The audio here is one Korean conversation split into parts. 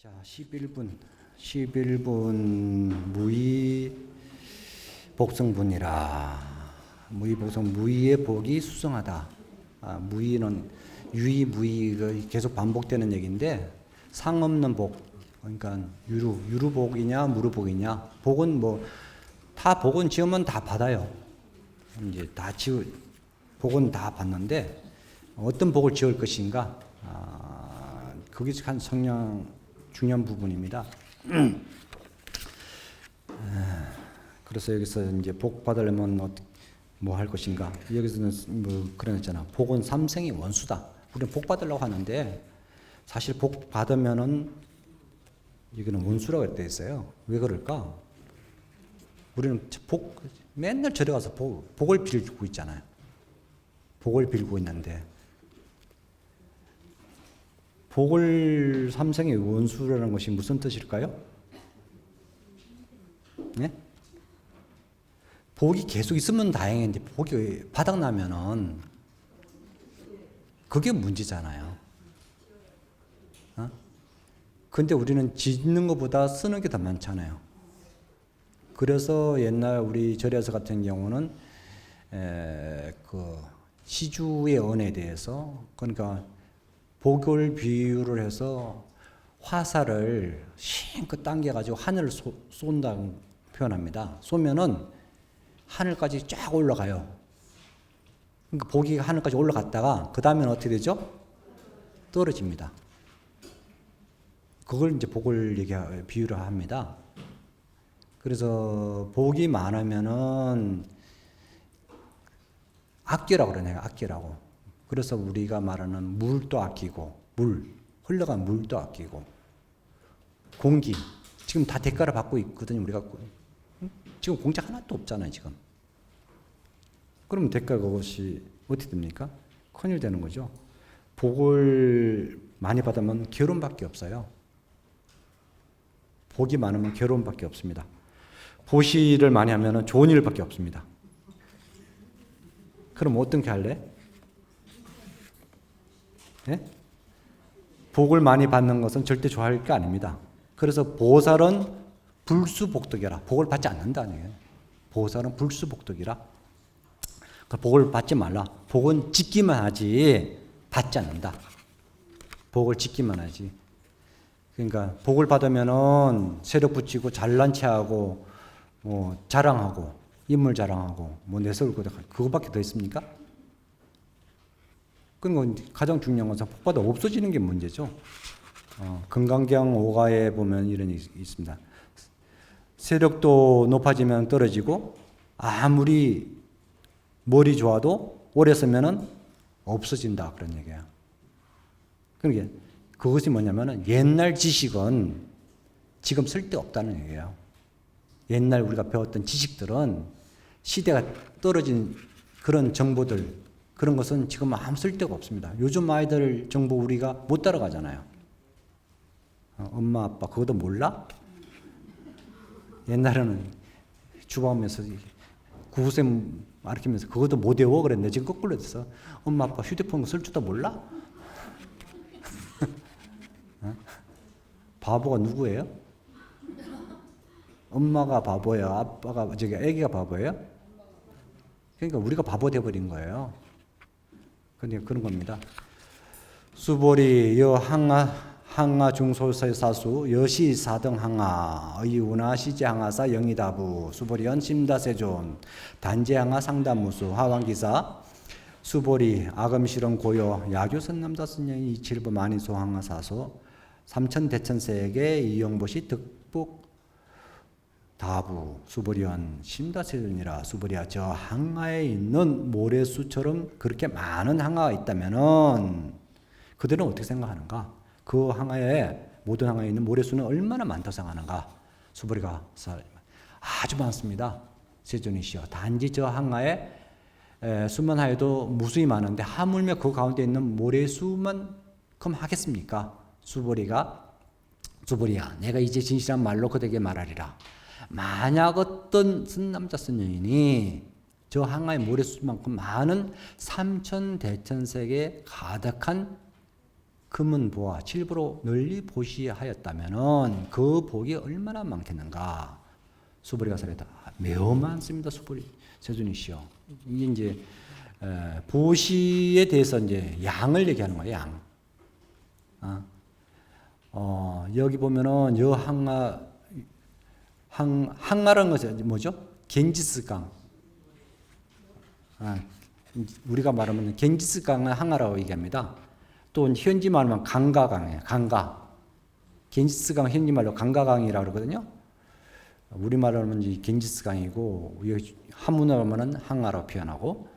자, 11분 무의 복성분이라. 무의 복성, 무의의 복이 수성하다. 무의는 유의 무의가 계속 반복되는 얘기인데, 상 없는 복, 그러니까 유루복이냐 무루복이냐. 복은 뭐 다 복은 지으면 다 받아요. 이제 복은 다 받는데 어떤 복을 지을 것인가, 그게 한 중요한 부분입니다. 그래서 여기서 이제 복 받으려면 뭐 할 것인가? 여기서는 뭐 그런 했잖아. 복은 삼생이 원수다. 우리는 복 받으려고 하는데 사실 복 받으면은 이거는 원수라고 했대 있어요. 왜 그럴까? 우리는 맨날 절에 가서 복을 빌고 있잖아요. 복을 빌고 있는데 복을 삼생의 원수라는 것이 무슨 뜻일까요? 네? 복이 계속 있으면 다행인데 복이 바닥나면은 그게 문제잖아요. 근데 우리는 짓는 것보다 쓰는 게 더 많잖아요. 그래서 옛날 우리 절에서 같은 경우는 그 시주의 언에 대해서, 그러니까 복을 비유를 해서 화살을 힘껏 당겨가지고 하늘을 쏜다고 표현합니다. 쏘면은 하늘까지 쫙 올라가요. 그러니까 복이 하늘까지 올라갔다가 그 다음에는 어떻게 되죠? 떨어집니다. 그걸 이제 복을 비유를 합니다. 그래서 복이 많으면은 아끼라고 그러네요. 아끼라고. 그래서 우리가 말하는 물도 아끼고, 흘러간 물도 아끼고, 공기, 지금 다 대가를 받고 있거든요. 우리가 지금 공짜 하나도 없잖아요. 지금. 그러면 대가가 그것이 어떻게 됩니까? 큰일 되는 거죠. 복을 많이 받으면 괴로움밖에 없어요. 복이 많으면 괴로움밖에 없습니다. 보시를 많이 하면 좋은 일밖에 없습니다. 그럼 어떻게 할래? 네? 복을 많이 받는 것은 절대 좋아할 게 아닙니다. 그래서 보살은 불수복덕이라. 복을 받지 않는다는 얘기예요. 보살은 불수복덕이라. 복을 받지 말라. 복은 짓기만 하지 받지 않는다. 복을 짓기만 하지. 그러니까 복을 받으면은 세력 붙이고 잘난 체하고 뭐 자랑하고 인물 자랑하고 뭐 내세울 거다, 그거밖에 더 있습니까? 그러니까 가장 중요한 것은 복 받아 없어지는 게 문제죠. 금강경 5가에 보면 이런 일이 있습니다. 세력도 높아지면 떨어지고 아무리 머리 좋아도 오래 쓰면은 없어진다, 그런 얘기예요. 그러니까 그것이 뭐냐면은 옛날 지식은 지금 쓸데없다는 얘기예요. 옛날 우리가 배웠던 지식들은 시대가 떨어진 그런 정보들, 그런 것은 지금 아무 쓸데가 없습니다. 요즘 아이들 정보 우리가 못 따라가잖아요. 엄마 아빠 그것도 몰라? 옛날에는 주방하면서 구구쌤 가르치면서 그것도 못 외워 그랬는데 지금 거꾸로 돼서 엄마 아빠 휴대폰 쓸 줄도 몰라? 바보가 누구예요? 엄마가 바보예요? 아기가 바보예요? 그러니까 우리가 바보 돼버린 거예요. 근데 그런 겁니다. 수보리 여 항하 중소서의 사수 여시 사등 항하 의우나 시제 항하사 영이다부 수보리연 심다세존 단제 항하 상담무수 하왕기사 수보리 아금실은 고요 야교선 남자 선영이 이칠부 만이소 항하 사소 삼천대천세에게 이영보시 득복 다부 수보리연 심다세존이라. 수보리야, 저 항하에 있는 모래수처럼 그렇게 많은 항하가 있다면은 그들은 어떻게 생각하는가? 그 항하에, 모든 항하에 있는 모래수는 얼마나 많다고 생각하는가? 수보리가 아주 많습니다. 세존이시여, 단지 저 항하에 수만 하여도 무수히 많은데 하물며 그 가운데 있는 모래수만큼 하겠습니까? 수보리야, 내가 이제 진실한 말로 그대에게 말하리라. 만약 어떤 선남자 선녀인이 저 항하의 모래수만큼 많은 삼천대천세계 가득한 금은 보아 칠부로 널리 보시하였다면은 그 복이 얼마나 많겠는가. 수보리가 설했다. 매우 많습니다. 수보리 세존이시여. 이게 이제 보시에 대해서 이제 양을 얘기하는 거예요. 양. 여기 보면은 여 항아라는 것은 뭐죠? 갱지스강. 우리가 말하면 갱지스강은 항아라고 얘기합니다. 또 현지 말하면 강가강이에요. 강가. 갱지스강 현지 말로 강가강이라고 그러거든요. 우리 말로 하면 이제 갱지스강이고 한문으로 하면은 항아라고 표현하고,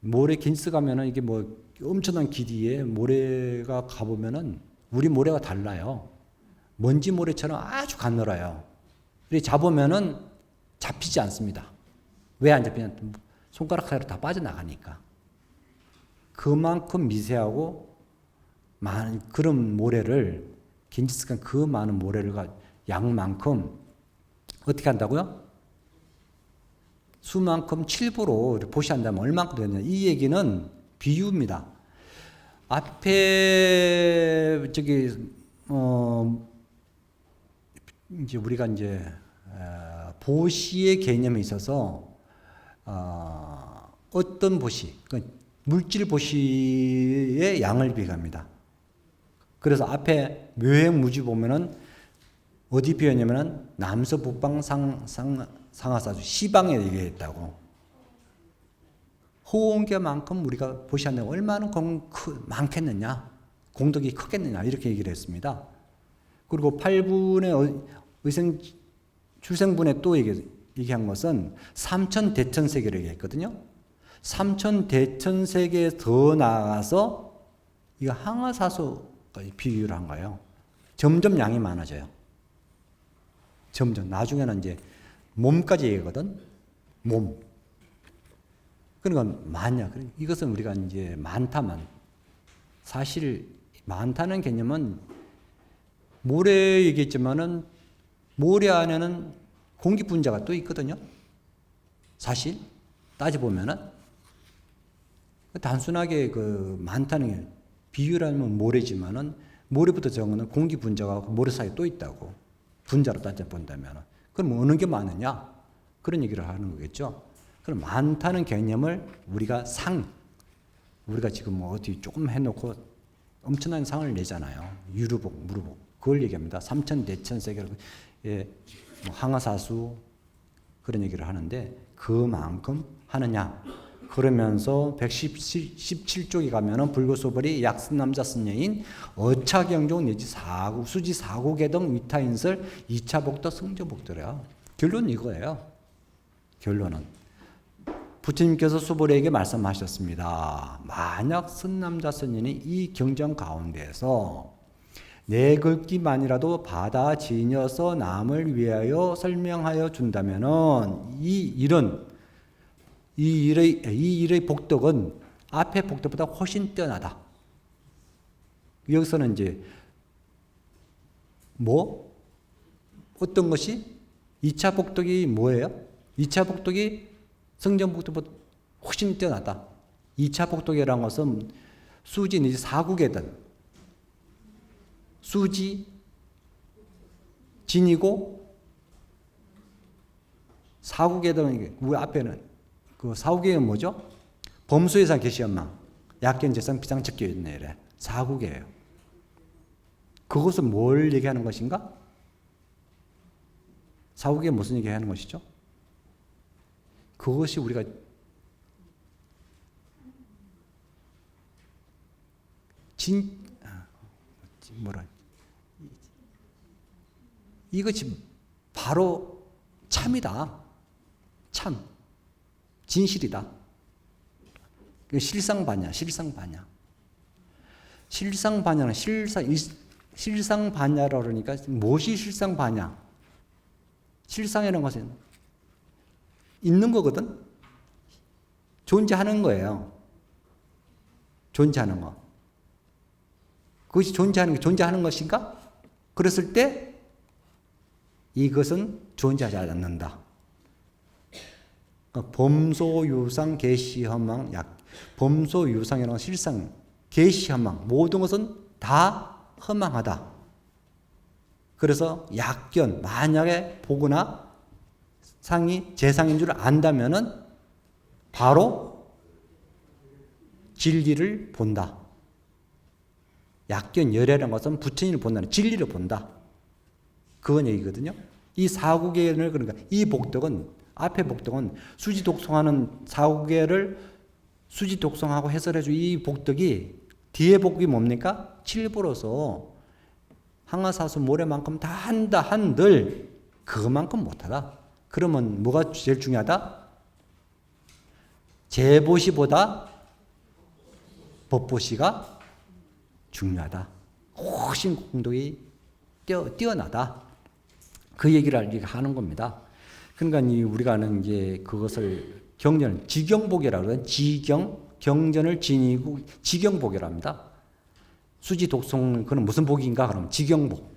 모래 갱지스강면은 이게 뭐 엄청난 길이에 모래가 가보면은 우리 모래가 달라요. 먼지 모래처럼 아주 가늘어요. 잡으면은 잡히지 않습니다. 왜 안 잡히냐? 손가락 사이로 다 빠져나가니까. 그만큼 미세하고 많은 그런 모래를, 갱지스강 그 많은 모래를 양만큼 어떻게 한다고요? 수만큼 칠부로 보시한다면 얼만큼 되느냐. 이 얘기는 비유입니다. 앞에 이제 우리가 이제 보시의 개념에 있어서 어떤 보시, 그러니까 물질 보시의 양을 비교합니다. 그래서 앞에 묘행무지 보면은 어디 비유했냐면은 남서 북방 상하사주 시방에 얘기했다고. 호응계만큼 우리가 보시한다면 얼마나 많겠느냐, 공덕이 크겠느냐, 이렇게 얘기를 했습니다. 그리고 8분의 출생분에 또 얘기한 것은 삼천대천세계를 얘기했거든요. 삼천대천세계에 더 나아가서 이거 항아사수까지 비유를 한 거예요. 점점 양이 많아져요. 점점. 나중에는 이제 몸까지 얘기하거든. 몸. 그러니까 많냐. 이것은 우리가 이제 많다만. 사실 많다는 개념은 모래 얘기했지만은 모래 안에는 공기 분자가 또 있거든요. 사실 따져보면은 단순하게 많다는 게 비유라면 모래지만은 모래부터 정하는 공기 분자가 모래 사이에 또 있다고. 분자로 따져본다면. 그럼 어느 게 많으냐? 그런 얘기를 하는 거겠죠. 그럼 많다는 개념을 우리가 우리가 지금 뭐 어디 조금 해놓고 엄청난 상을 내잖아요. 유루복, 무루복. 그걸 얘기합니다. 삼천대천세계로 항아사수 그런 얘기를 하는데 그만큼 하느냐. 그러면서 117쪽에 가면은 불교소벌이 약승남자 승여인 어차경종 내지 사구 수지 사구계 등 위타인설 2차 복도 승조복도래요. 결론은 이거예요. 결론은 부처님께서 수보리에게 말씀하셨습니다. 만약 승남자 승인이 이 경전 가운데서 내 글귀만이라도 받아 지녀서 남을 위하여 설명하여 준다면은 이 일의 복덕은 앞의 복덕보다 훨씬 뛰어나다. 여기서는 이제 어떤 것이 2차 복덕이 뭐예요? 2차 복덕이 성전 복덕보다 훨씬 뛰어나다. 2차 복덕이라는 것은 수지 내지 사국에든 수지 진이고 사국에든 우리 앞에는 그 사국에는 뭐죠? 범수예상 계시연망 약견재상 비상척교 있네 이래. 사국이에요. 그것은 뭘 얘기하는 것인가? 사국에 무슨 얘기하는 것이죠? 그것이 우리가 이것이 바로 참이다. 참. 진실이다. 실상반야. 실상반야는 실상반야라고 그러니까 무엇이 실상반야? 실상이라는 것은 있는 거거든. 존재하는 거예요. 존재하는 거. 그것이 존재하는 것인가? 그랬을 때 이것은 존재하지 않는다. 범소유상 계시헌망 범소유상이라는 실상 계시헌망 모든 것은 다 허망하다. 그래서 약견, 만약에 보거나 상이 재상인 줄 안다면은 바로 진리를 본다. 약견 열애라는 것은 부처님을 본다는 진리를 본다. 그건 얘기거든요. 이 사구계를 그러니까 이 복덕은 앞에 복덕은 수지독송하는 사구계를 수지독송하고 해설해주 이 복덕이 뒤에 복이 뭡니까? 칠보로서 항아사수 모래만큼 다 한다 한들 그것만큼 못하다. 그러면 뭐가 제일 중요하다? 제보시보다 법보시가 중요하다. 훨씬 공덕이 뛰어나다. 그 얘기를 하는 겁니다. 그러니까 우리가 아는 게 그것을 경전, 지경복이라고 하는 경전을 지니고 지경복이라 합니다. 수지 독송, 그건 무슨 복인가? 그러면 지경복.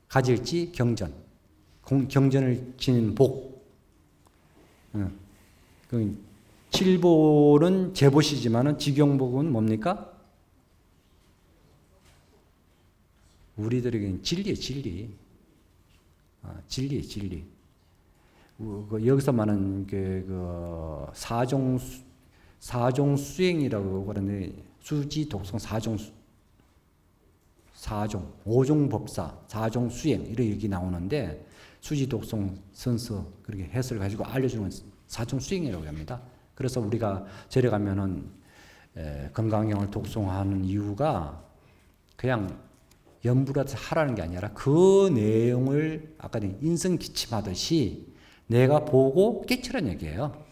가질지 경전. 경전을 지닌 복. 칠보는 제보시지만은 지경복은 뭡니까? 우리들에게는 진리예요, 진리. 진리예요, 진리. 여기서 말하는 사종 수행이라고 그러는데, 수지 독송 사종, 오종 법사, 사종 수행, 이런 얘기 나오는데, 수지 독송 선서, 그렇게 해설을 가지고 알려주는 사종 수행이라고 합니다. 그래서 우리가 절에 가면은, 건강경을 독송하는 이유가 그냥 염불하듯이 하라는 게 아니라 그 내용을 아까 인성기침하듯이 내가 보고 깨치란 얘기예요.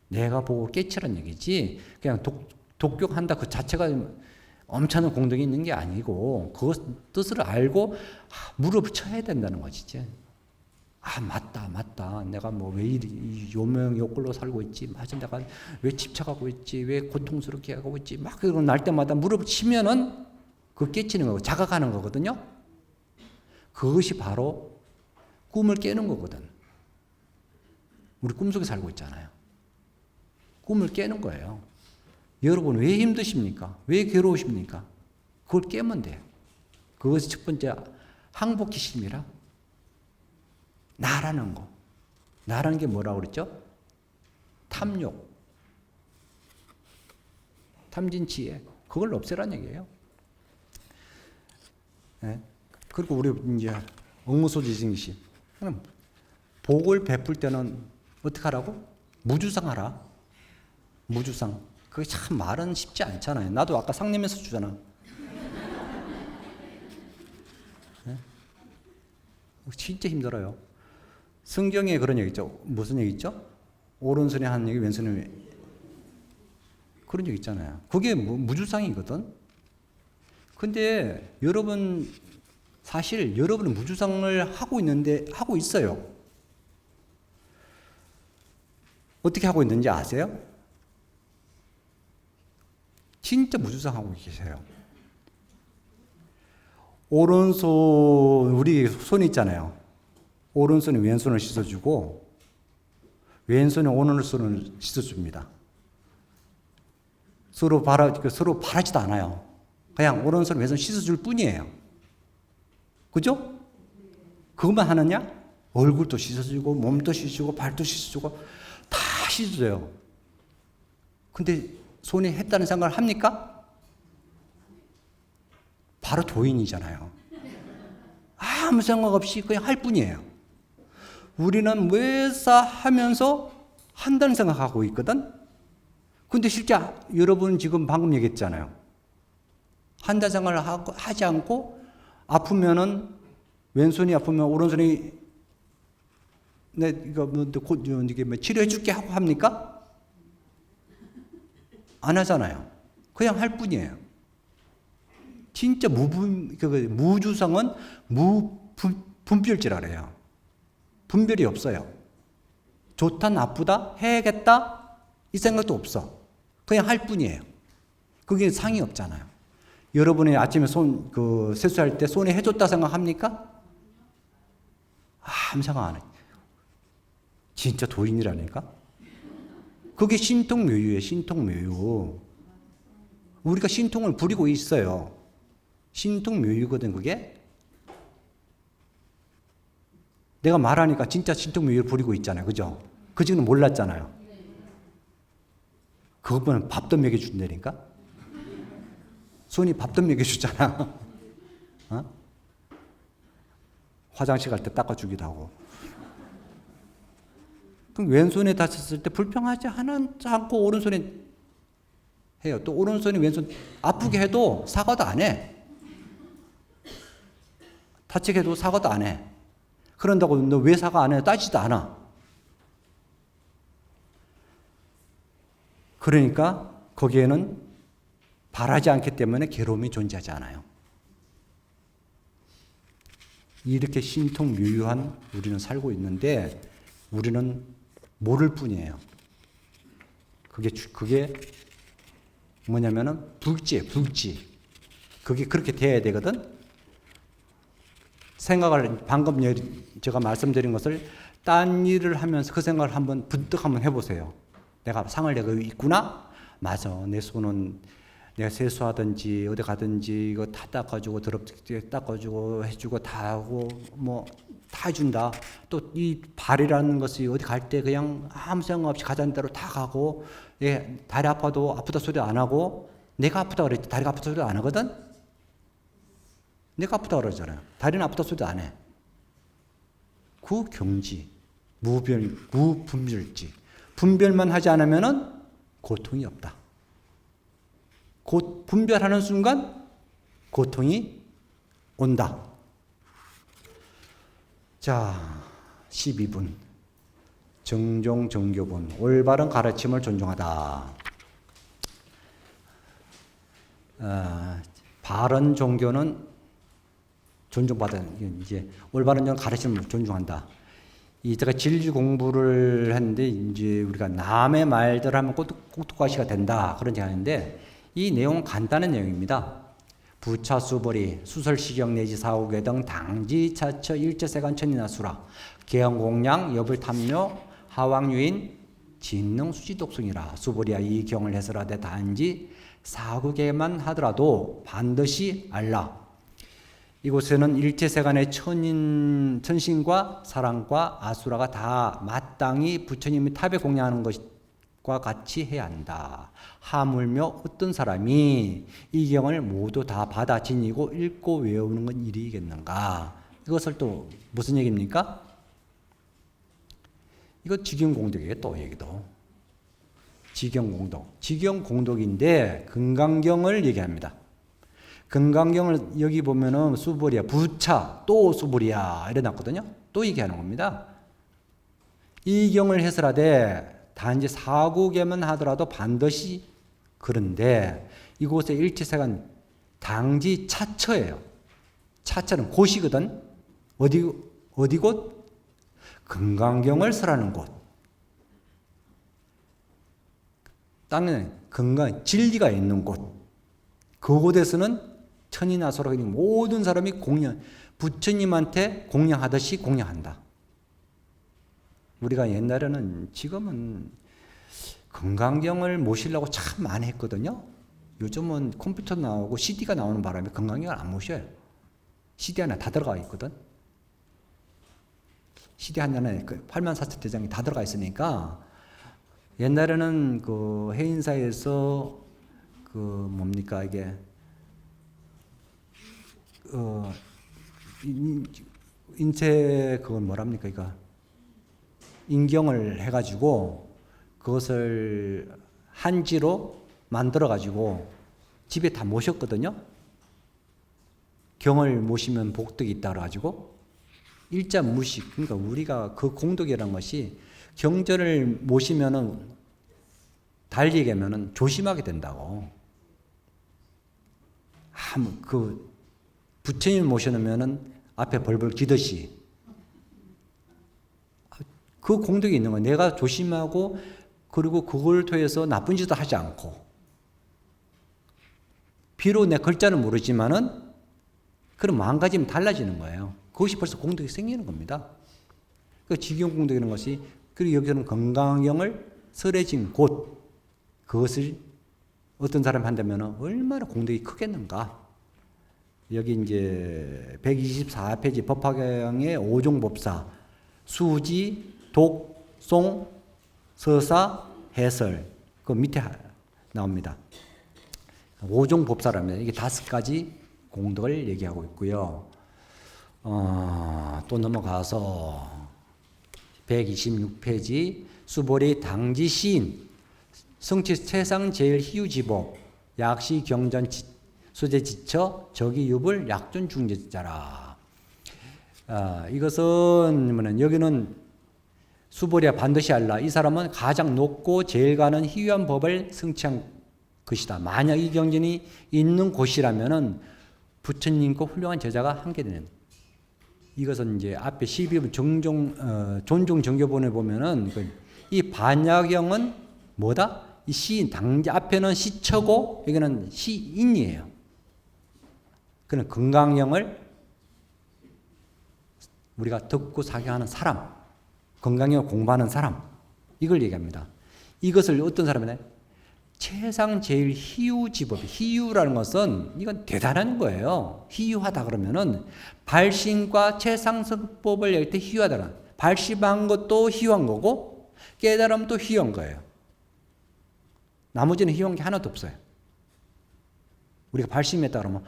내가 보고 깨치란 얘기지 그냥 독격한다 그 자체가 엄청난 공덕이 있는 게 아니고 그 뜻을 알고 무릎을 쳐야 된다는 것이지. 맞다. 내가 뭐 왜 이 요명 요꼴로 살고 있지? 맞아, 내가 왜 집착하고 있지? 왜 고통스럽게 하고 있지? 막 그러고 날 때마다 무릎을 치면은 그 깨치는 거고 자각하는 거거든요. 그것이 바로 꿈을 깨는 거거든. 우리 꿈속에 살고 있잖아요. 꿈을 깨는 거예요. 여러분 왜 힘드십니까? 왜 괴로우십니까? 그걸 깨면 돼요. 그것이 첫 번째 항복기심이라. 나라는 거. 나라는 게 뭐라고 그랬죠? 탐욕. 탐진치에. 그걸 없애라는 얘기예요. 네? 그리고 우리 이제 억무소지징시. 복을 베풀 때는 어떻게 하라고? 무주상 하라. 무주상. 그게 참 말은 쉽지 않잖아요. 나도 아까 상림에서 주잖아. 네? 진짜 힘들어요. 성경에 그런 얘기 있죠. 무슨 얘기 있죠? 오른손에 하는 얘기, 왼손에 그런 얘기 있잖아요. 그게 무주상이거든. 근데 여러분 사실 여러분은 무주상을 하고 있어요. 어떻게 하고 있는지 아세요? 진짜 무주상 하고 계세요. 오른손 우리 손 있잖아요. 오른손에 왼손을 씻어주고 왼손에 오른손을 씻어줍니다. 서로 바라지도 않아요. 그냥 오른손 왼손 씻어줄 뿐이에요. 그죠? 그것만 하느냐? 얼굴도 씻어주고 몸도 씻어주고 발도 씻어주고 다 씻어줘요. 근데 손이 했다는 생각을 합니까? 바로 도인이잖아요. 아무 생각 없이 그냥 할 뿐이에요. 우리는 외사하면서 한다는 생각하고 있거든. 근데 실제 여러분 지금 방금 얘기했잖아요. 한다는 생각을 하지 않고 아프면은 왼손이 아프면 오른손이 이거 치료해 줄게 하고 합니까? 안 하잖아요. 그냥 할 뿐이에요. 진짜 무주상은 무분별지라래요. 분별이 없어요. 좋다 나쁘다 해야겠다 이 생각도 없어. 그냥 할 뿐이에요. 그게 상이 없잖아요. 여러분이 아침에 세수할 때 손에 해줬다 생각합니까? 아무 생각 안 해요. 진짜 도인이라니까? 그게 신통묘유예요. 신통묘유. 우리가 신통을 부리고 있어요. 신통묘유거든 그게. 내가 말하니까 진짜 신통묘유를 부리고 있잖아요. 그죠? 그 지금 몰랐잖아요. 그것보다는 밥도 먹여준다니까? 손이 밥도 먹여주잖아. 어? 화장실 갈 때 닦아주기도 하고. 그럼 왼손에 다쳤을 때 불평하지 않고 오른손에 해요. 또 오른손이 왼손 아프게 해도 사과도 안 해. 다치게 해도 사과도 안 해. 그런다고 너 왜 사과 안 해? 따지도 않아. 그러니까 거기에는 바라지 않기 때문에 괴로움이 존재하지 않아요. 이렇게 신통묘유한 우리는 살고 있는데 우리는 모를 뿐이에요. 그게 뭐냐면은 불지예요, 불지. 그게 그렇게 돼야 되거든. 생각을 방금 제가 말씀드린 것을 딴 일을 하면서 그 생각을 한번 분뜩 한번 해보세요. 내가 상을 내고 있구나? 맞아. 내 손은 내가 세수하든지 어디 가든지 이거 다 닦아주고 더럽게 닦아주고 해주고 다 하고 뭐 다 해준다. 또 이 발이라는 것이 어디 갈 때 그냥 아무 생각 없이 가자는 대로 다 가고, 예, 다리 아파도 아프다 소리 안 하고, 내가 아프다 그랬지 다리가 아프다 소리 안 하거든. 내가 아프다 그러잖아요. 다리는 아프다 소리도 안 해. 그 경지, 무분별지. 분별만 하지 않으면은 고통이 없다. 곧 분별하는 순간 고통이 온다. 자, 12분. 정종 정교분. 올바른 가르침을 존중하다. 바른 종교는 존중받은, 이제 올바른 가르침을 존중한다. 제가 진리 공부를 했는데 이제 우리가 남의 말들 하면 꼭두가시가 된다 그런 얘기 하는데 이 내용은 간단한 내용입니다. 부차 수벌이 수설시경 내지 사후계 등 당지 차처 일제세간 천인하수라 개헌공양 여불탐묘 하왕유인 진능 수지독성이라 수벌이야 이 경을 해설하되 단지 사후계만 하더라도 반드시 알라. 이곳에는 일제세간의 천신과 사랑과 아수라가 다 마땅히 부처님의 탑에 공양하는 것과 같이 해야 한다. 하물며 어떤 사람이 이 경을 모두 다 받아 지니고 읽고 외우는 건 일이겠는가? 이것을 또 무슨 얘기입니까? 이거 직영공덕이에요. 또 얘기도. 직영공덕. 직영공덕인데 금강경을 얘기합니다. 금강경을 여기 보면은 수불이야, 부차, 또 수불이야 이래 놨거든요. 또 얘기하는 겁니다. 이 경을 해설하되 단지 사구계만 하더라도 반드시 그런데 이곳에 일체세간 당지 차처예요. 차처는 곳이거든. 어디 곳? 금강경을 설하는 곳. 땅에 진리가 있는 곳. 그곳에서는 천인아소라 모든 사람이 부처님한테 공양하듯이 공양한다. 우리가 옛날에는 지금은 금강경을 모시려고 참 많이 했거든요. 요즘은 컴퓨터 나오고 CD가 나오는 바람에 금강경을 안 모셔요. CD 하나 다 들어가 있거든. CD 하나에 84,대장이 다 들어가 있으니까 옛날에는 그 해인사에서 그 뭡니까 이게 인체 그건 뭐랍니까 이거 인경을 해가지고 그것을 한지로 만들어가지고 집에 다 모셨거든요. 경을 모시면 복덕이 있다 그래가지고 일자 무식. 그러니까 우리가 그 공덕이라는 것이 경전을 모시면은 달리 얘기하면은 조심하게 된다고. 그 부처님 모셔놓으면은 앞에 벌벌 기듯이 그 공덕이 있는 거야. 내가 조심하고 그리고 그걸 통해서 나쁜 짓도 하지 않고 비록 내 글자는 모르지만은 그럼 마음가짐이 달라지는 거예요. 그것이 벌써 공덕이 생기는 겁니다. 그 직영공덕이라는 것이 그리고 여기서는 건강경을 설해진 곳 그것을 어떤 사람이 한다면 얼마나 공덕이 크겠는가. 여기 이제 124페이지 법화경의 5종 법사, 수지, 독, 송, 서사, 해설, 그 밑에 나옵니다. 5종 법사라면 이게 5가지 공덕을 얘기하고 있고요. 또 넘어가서 126페이지 수보리 당지 시인, 성취 세상 제일 희유지복, 약시 경전 수제 지처 적이유불 약존 중제자라. 이것은 뭐냐면 여기는 수보리야 반드시 알라. 이 사람은 가장 높고 제일 가는 희유한 법을 성취한 것이다. 만약 이 경전이 있는 곳이라면은 부처님과 훌륭한 제자가 함께 되는. 이것은 이제 앞에 12분 존중 정교본에 보면은 이 반야경은 뭐다? 이 시인 당지 앞에는 시처고 여기는 시인이에요. 그는 건강형을 우리가 듣고 사경하는 사람, 건강형을 공부하는 사람, 이걸 얘기합니다. 이것을 어떤 사람이냐? 최상 제일 희유지법, 희유라는 것은 이건 대단한 거예요. 희유하다 그러면은 발심과 최상승법을 얘기할 때 희유하다는, 발심한 것도 희유한 거고 깨달음도 희유한 거예요. 나머지는 희유한 게 하나도 없어요. 우리가 발심했다 그러면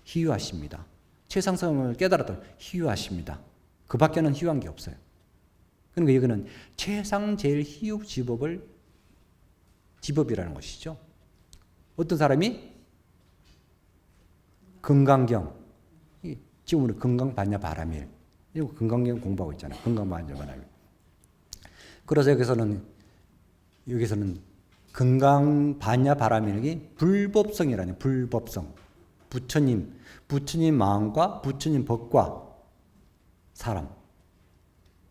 희유하십니다. 최상승을 깨달았다 희유하십니다. 그 밖에는 희유한 게 없어요. 그러니까 여기는 최상 제일 희유지법을 지법이라는 것이죠. 어떤 사람이 건강경, 지금 우리 건강반야 바라밀, 이거 건강경 공부하고 있잖아요. 건강반야 바라밀. 그래서 여기서는 건강반야 바라밀이 불법성이라는, 불법성. 부처님 마음과 부처님 법과 사람.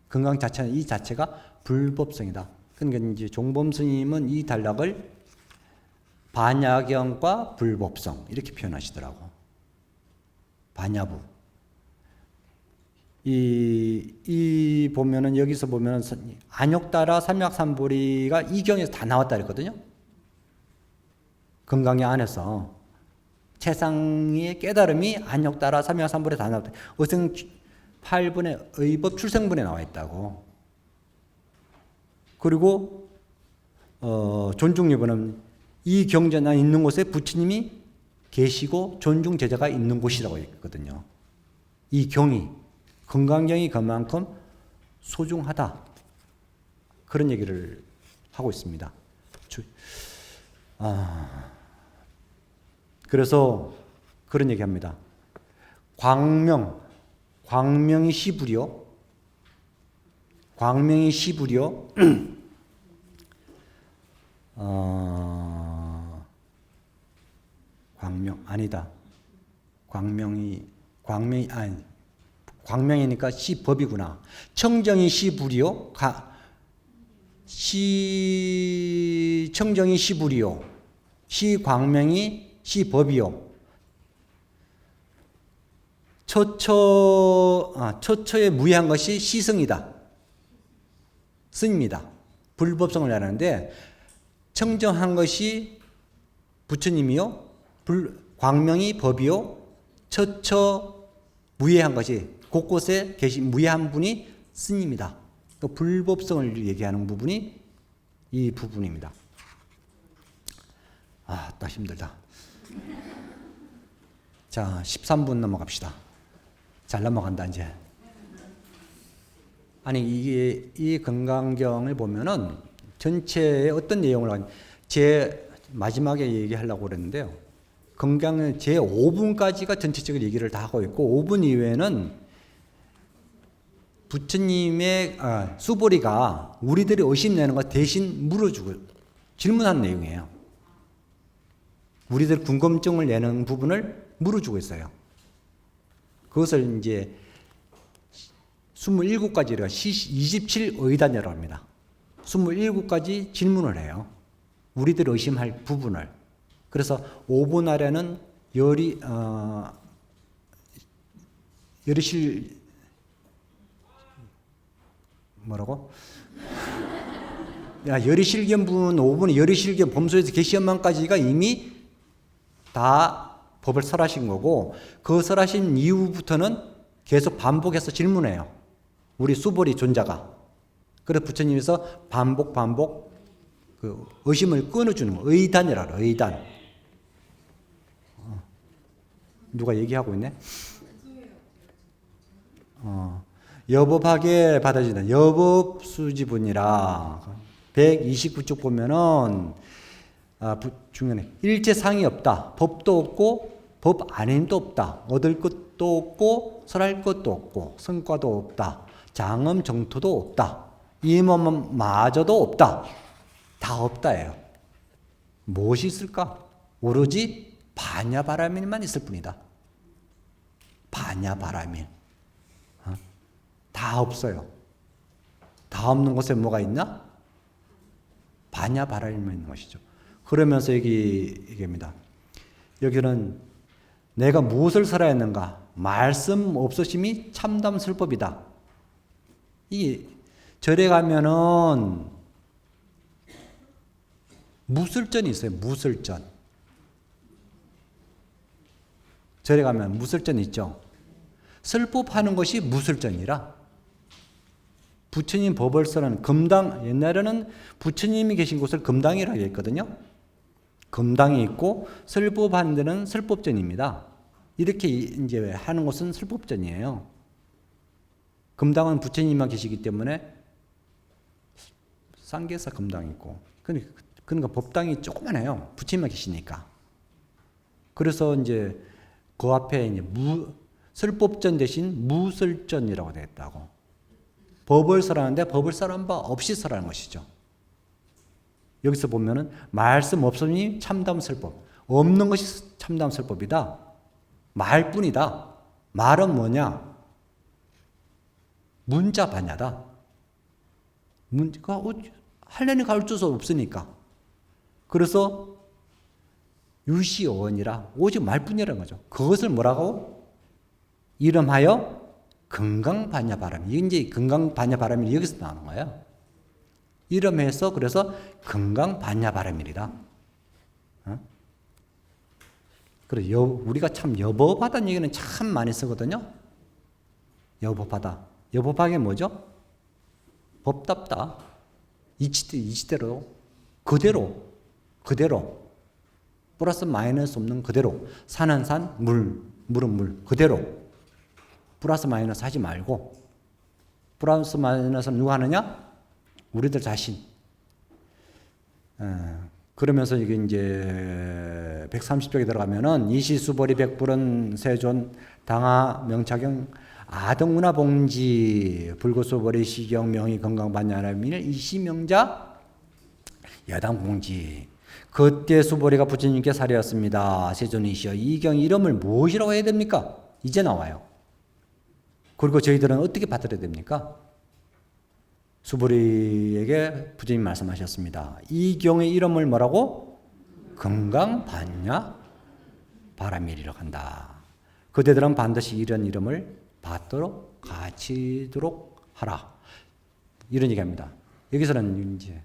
건강 자체는 이 자체가 불법성이다. 그러니까 이제 종범 스님은 이 단락을 반야경과 불법성 이렇게 표현하시더라고. 반야부. 이 보면은 여기서 보면은 안욕따라 삼약삼보리가 이 경에서 다 나왔다 그랬거든요. 건강의 안에서 최상의 깨달음이 안욕따라 삼약삼보리에 다 나왔다. 어생 8분의 의법 출생분에 나와 있다고. 그리고 존중유보는 이 경전에 있는 곳에 부처님이 계시고 존중 제자가 있는 곳이라고 했거든요. 이 경이, 건강경이 그만큼 소중하다. 그런 얘기를 하고 있습니다. 그래서 그런 얘기합니다. 광명이 시부려, 광명 아니다. 광명이니까 시법이구나. 청정이 시부리요. 청정이 시부리요. 시광명이 시법이요. 처처에 무해한 것이 시승이다. 스님이다. 불법성을 말하는데 청정한 것이 부처님이요. 광명이 법이요. 처처 무해한 것이 곳곳에 계신 무해한 분이 스님이다. 또 불법성을 얘기하는 부분이 이 부분입니다. 딱 힘들다. 자, 13분 넘어갑시다. 잘 넘어간다 이제. 아니 이게 이 건강경을 보면은 전체에 어떤 내용을 제 마지막에 얘기하려고 그랬는데요. 건강은 제 5분까지가 전체적인 얘기를 다 하고 있고 5분 이후에는 부처님의 수보리가 우리들이 의심내는 것 대신 물어주고 질문하는 내용이에요. 우리들 궁금증을 내는 부분을 물어주고 있어요. 그것을 이제 27가지를 27의단이라고 합니다. 27가지 질문을 해요. 우리들 의심할 부분을. 그래서 5분 아래는 열의실 뭐라고? 야, 열의실견분 5분의 열의실견 범소에서 개시연만까지가 이미 다 법을 설하신 거고, 그 설하신 이후부터는 계속 반복해서 질문해요. 우리 수보리 존자가. 그래서 부처님께서 반복 그 의심을 끊어주는 거. 의단이라 그래, 의단. 누가 얘기하고 있네? 여법하게 받아진다. 여법수지분이라 129쪽 보면은 중간에 일체상이 없다. 법도 없고 법 아님도 없다. 얻을 것도 없고 설할 것도 없고 성과도 없다. 장엄 정토도 없다. 임엄마저도 없다. 다 없다예요. 무엇이 있을까? 오로지 반야바라밀만 있을 뿐이다. 반야바라밀. 다 없어요. 다 없는 곳에 뭐가 있나? 반야바라밀만 있는 것이죠. 그러면서 얘기입니다. 여기는 내가 무엇을 설해야 했는가? 말씀 없으심이 참담 설법이다. 이 절에 가면은 무설전이 있어요. 무설전. 절에 가면 무설전 있죠. 설법하는 것이 무설전이라. 부처님 법을 쓰는 금당, 옛날에는 부처님이 계신 곳을 금당이라고 했거든요. 금당이 있고 설법하는 데는 설법전입니다. 이렇게 이제 하는 것은 설법전이에요. 금당은 부처님만 계시기 때문에 쌍계사 금당이 있고, 그러니까 법당이 조그만해요. 부처님만 계시니까. 그래서 이제 그 앞에 이제 설법전 대신 무설전이라고 되어 있다고. 법을 설하는데 법을 설한 바 없이 설하는 것이죠. 여기서 보면은 말씀 없음이 참담 설법. 없는 것이 참담 설법이다. 말뿐이다. 말은 뭐냐? 문자 반야다. 하려니 가르칠 수 없으니까. 그래서 유시어원이라 오직 말뿐이라는 거죠. 그것을 뭐라고? 이름하여 금강반야바람. 이제 금강반야바람이 여기서 나오는 거예요. 이름해서 그래서 금강반야바람이다. 그래 우리가 참 여법하다는 얘기는 참 많이 쓰거든요. 여법하다. 여법하게 뭐죠? 법답다. 이치대로 그대로 플러스 마이너스 없는 그대로. 산은 산, 물은 물 그대로. 플러스 마이너스 하지 말고. 플러스 마이너스는 누가 하느냐? 우리들 자신. 그러면서 이게 이제 130쪽에 들어가면은 이시수벌이 백불은 세존 당하 명차경 아동문화 봉지 불구수벌이 시경 명의 건강반야라밀 이시명자 야당 봉지. 그때 수보리가 부처님께 사례였습니다. 세존이시여 이 경 이름을 무엇이라고 해야 됩니까? 이제 나와요. 그리고 저희들은 어떻게 받아들여야 됩니까? 수보리에게 부처님 말씀하셨습니다. 이 경의 이름을 뭐라고? 금강반야 바라밀이라고 한다. 그대들은 반드시 이런 이름을 받도록 가르치도록 하라. 이런 얘기합니다. 여기서는 이제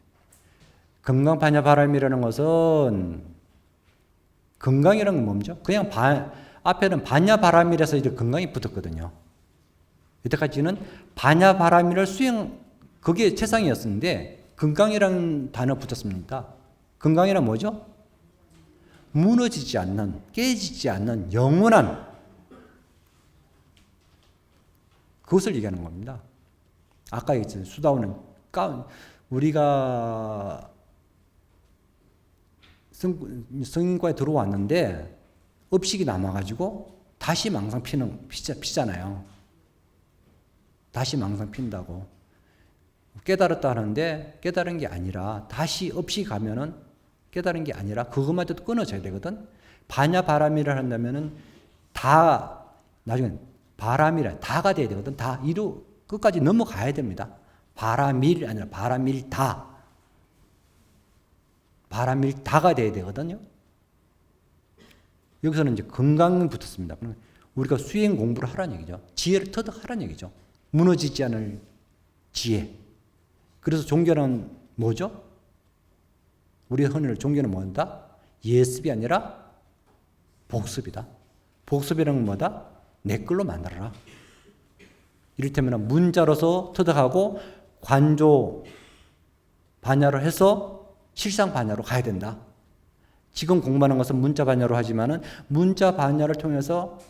금강반야 바람이라는 것은 금강이라는 건 뭐죠? 그냥 앞에는 반야 바람이라서 이제 금강이 붙었거든요. 이때까지는 반야 바람이를 그게 최상이었는데 금강이라는 단어 붙었습니다. 금강이란 뭐죠? 무너지지 않는, 깨지지 않는 영원한 그것을 얘기하는 겁니다. 아까 얘기했잖아요. 수다오는 우리가 성인과에 들어왔는데 업식이 남아가지고 다시 망상 피잖아요. 다시 망상 핀다고. 깨달았다 하는데 깨달은 게 아니라 다시 업식 가면은 깨달은 게 아니라 그것마저도 끊어져야 되거든. 반야 바람이라 한다면은 다 나중에 바람이라 다가 돼야 되거든. 다 끝까지 넘어가야 됩니다. 바람일이 아니라 바람일다. 바람일다가 돼야 되거든요. 여기서는 이제 건강이 붙었습니다. 우리가 수행 공부를 하라는 얘기죠. 지혜를 터득하라는 얘기죠. 무너지지 않을 지혜. 그래서 종교는 뭐죠? 우리 흔히 종교는 뭐다? 예습이 아니라 복습이다. 복습이라는 건 뭐다? 내 걸로 만들어라. 이를테면 문자로서 터득하고 관조 반야를 해서 실상 반야로 가야 된다. 지금 공부하는 것은 문자 반야로 하지만은 문자 반야를 통해서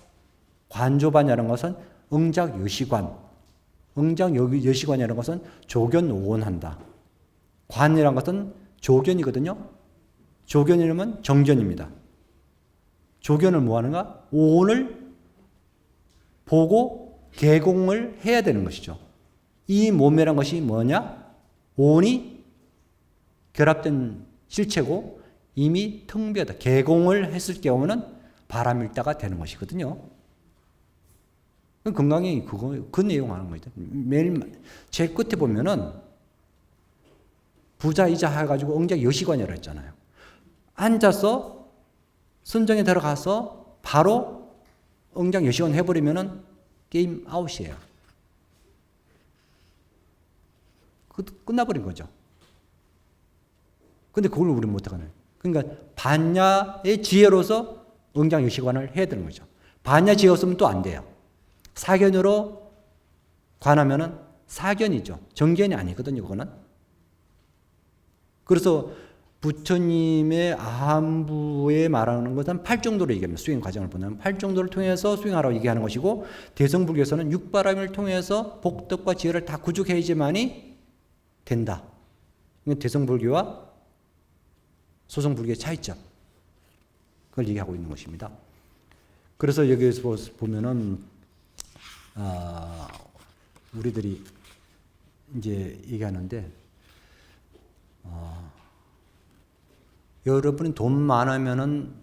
관조 반야라는 것은 응작 여시관, 응작 여시관이라는 것은 조견 오원한다. 관이라는 것은 조견이거든요. 조견이라면 정견입니다. 조견을 뭐 하는가? 오온을 보고 개공을 해야 되는 것이죠. 이 몸매란 것이 뭐냐? 오온이 결합된 실체고 이미 텅비하다. 개공을 했을 경우는 바람일다가 되는 것이거든요. 건강이 그 내용 하는 거죠. 매일 제일 끝에 보면은 부자이자 해가지고 응작 여시관이라고 했잖아요. 앉아서 선정에 들어가서 바로 응작 여시관 해버리면은 게임 아웃이에요. 끝나버린 거죠. 근데 그걸 우리는 못하거든요. 그러니까 반야의 지혜로서 응작 여시관을 해야 되는 거죠. 반야 지혜 없으면 또 안 돼요. 사견으로 관하면은 사견이죠. 정견이 아니거든요, 그거는. 그래서 부처님의 아함부에 말하는 것은 8정도로 얘기합니다. 수행 과정을 보면 8정도를 통해서 수행하라고 얘기하는 것이고, 대성불교에서는 6바람을 통해서 복덕과 지혜를 다 구축해야지만이 된다. 대성불교와 소성불교의 차이점, 그걸 얘기하고 있는 것입니다. 그래서 여기에서 보면은 우리들이 이제 얘기하는데, 여러분이 돈 많으면은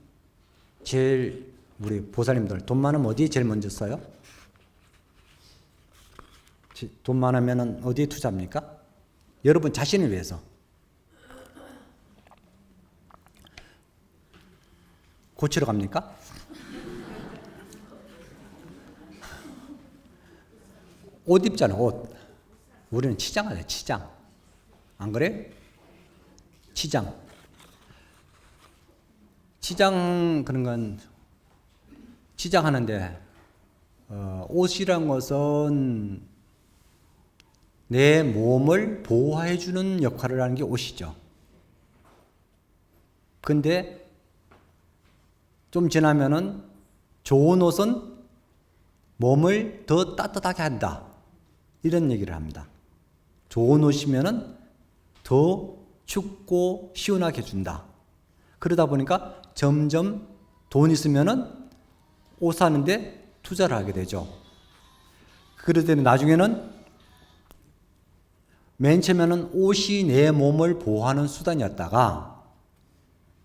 제일 우리 보살님들 돈 많으면 어디에 제일 먼저 써요? 돈 많으면은 어디에 투자합니까? 여러분 자신을 위해서. 고치러 갑니까? 옷 입잖아, 옷. 우리는 치장하죠, 치장. 안 그래? 치장. 치장, 그런 건, 치장하는데, 옷이란 것은 내 몸을 보호해주는 역할을 하는 게 옷이죠. 근데, 좀 지나면은 좋은 옷은 몸을 더 따뜻하게 한다. 이런 얘기를 합니다. 좋은 옷이면은 더 춥고 시원하게 해준다. 그러다 보니까 점점 돈 있으면은 옷 사는데 투자를 하게 되죠. 그러더니 나중에는 맨 처음에는 옷이 내 몸을 보호하는 수단이었다가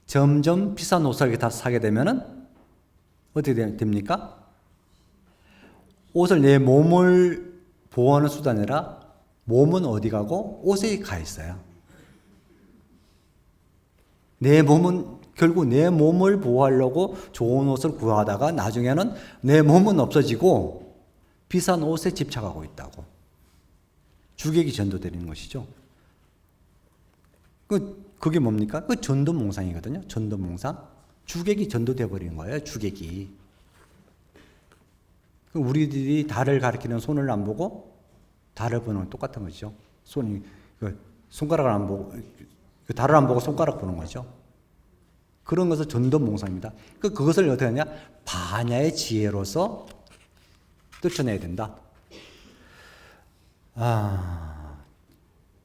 점점 비싼 옷을 다 사게 되면은 어떻게 됩니까? 옷을 내 몸을 보호하는 수단이 아니라 몸은 어디 가고 옷에 가 있어요. 내 몸은 결국 내 몸을 보호하려고 좋은 옷을 구하다가 나중에는 내 몸은 없어지고 비싼 옷에 집착하고 있다고. 주객이 전도되는 것이죠. 그게 뭡니까? 그 전도몽상이거든요. 전도몽상. 주객이 전도되어 버리는 거예요. 주객이. 우리들이 달을 가리키는 손을 안 보고 달을 보는 건 똑같은 거죠. 손가락을 안 보고, 달을 안 보고 손가락 보는 거죠. 그런 것을 전도몽상입니다. 그것을 어떻게 하냐? 반야의 지혜로서 떨쳐내야 된다.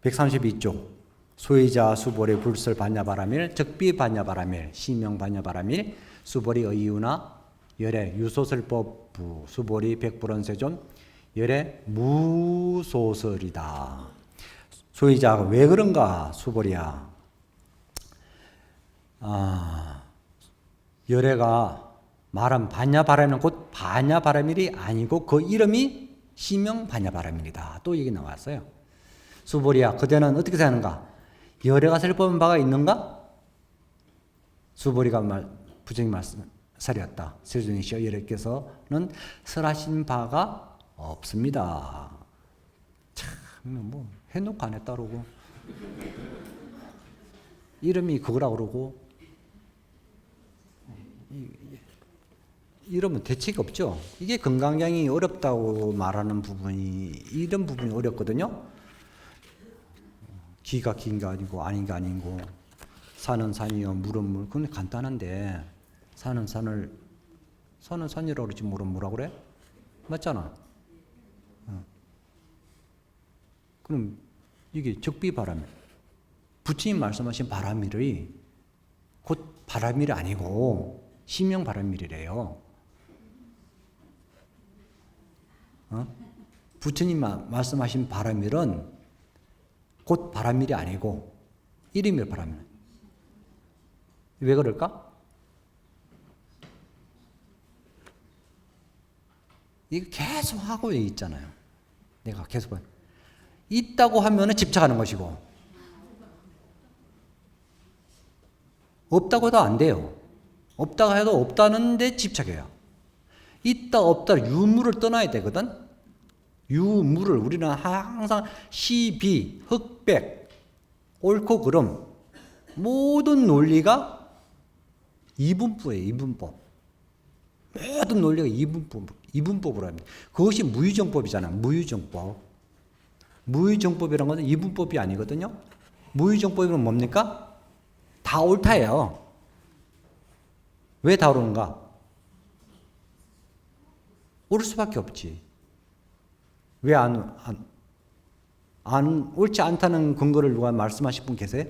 132쪽. 소이자 수보리 불설 반야바라밀, 적비 반야바라밀, 시명 반야바라밀, 수보리 의유나 열애 유소설법부, 수보리 백불원세존, 열애 무소설이다. 소이자가 왜 그런가, 수보리야. 열애가 말한 반야바라밀은 곧 반야바라밀이 아니고 그 이름이 시명 반야바라밀이다. 또 얘기 나왔어요. 수보리야, 그대는 어떻게 사는가? 열애가 설법한 바가 있는가? 수보리가 부처님 말씀살이었다. 세존이시여 열애께서는 설하신 바가 없습니다. 참, 뭐 해놓고 안 했다라고. 이름이 그거라 그러고 이러면 대책이 없죠. 이게 건강경영이 어렵다고 말하는 부분이 이런 부분이 어렵거든요. 기가 긴 게 아니고 아닌 게 아니고 산은 산이요 물은 물. 그건 간단한데 산은 산이라고 그러지 물은 뭐라 그래? 맞잖아. 그럼 이게 적비바람. 부처님 말씀하신 바람일이 곧 바람일이 아니고 심령 바람일이래요. 부처님 말씀하신 바람일은 곧 바람일이 아니고 일임일 바람일. 왜 그럴까? 이거 계속 하고 있잖아요. 내가 계속 있다고 하면은 집착하는 것이고 없다고 해도 안 돼요. 없다고 해도 없다는데 집착해요. 있다 없다 유무를 떠나야 되거든. 유무를 우리는 항상 시비, 흑백, 옳고 그름 모든 논리가 이분법이에요. 이분법. 모든 논리가 이분법으로 합니다. 그것이 무유정법이잖아. 무유정법. 무유정법이라는 것은 이분법이 아니거든요. 무유정법이면 뭡니까? 다 옳다예요. 왜 다 옳은가? 옳을 수밖에 없지. 왜 옳지 않다는 근거를 누가 말씀하실 분 계세요?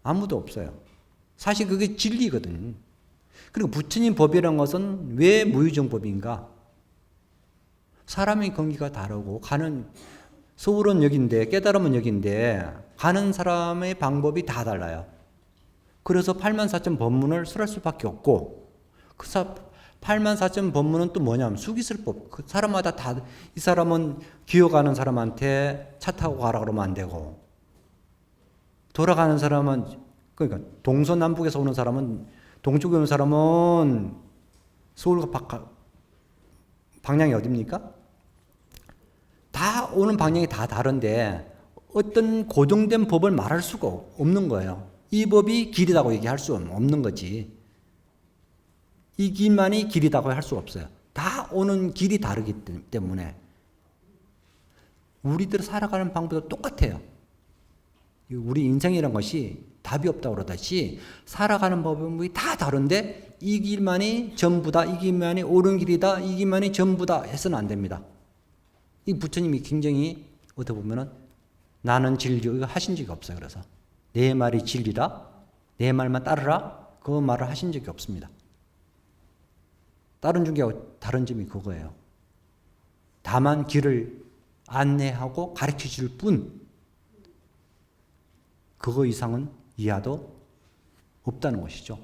아무도 없어요. 사실 그게 진리거든. 그리고 부처님 법이라는 것은 왜 무유정법인가? 사람의 경기가 다르고 서울은 여긴데 깨달음은 여긴데 가는 사람의 방법이 다 달라요. 그래서 84점 법문을 설할 수밖에 없고 84점 법문은 또 뭐냐면 수기술법. 그 사람마다 이 사람은 기어가는 사람한테 차 타고 가라 그러면 안 되고 돌아가는 사람은 그러니까 동서남북에서 오는 사람은 동쪽에 오는 사람은 서울과 방향이 어딥니까? 다 오는 방향이 다 다른데 어떤 고정된 법을 말할 수가 없는 거예요. 이 법이 길이라고 얘기할 수 없는 거지. 이 길만이 길이라고 할 수 없어요. 다 오는 길이 다르기 때문에 우리들 살아가는 방법도 똑같아요. 우리 인생이란 것이 답이 없다고 그러듯이 살아가는 방법이 다 다른데 이 길만이 전부다, 이 길만이 옳은 길이다, 이 길만이 전부다 해서는 안 됩니다. 이 부처님이 굉장히 어떻게 보면은 나는 진리 이거 하신 적이 없어요. 그래서 내 말이 진리다, 내 말만 따르라 그 말을 하신 적이 없습니다. 다른 중에 다른 점이 그거예요. 다만 길을 안내하고 가르쳐 줄 뿐 그거 이상은 이하도 없다는 것이죠.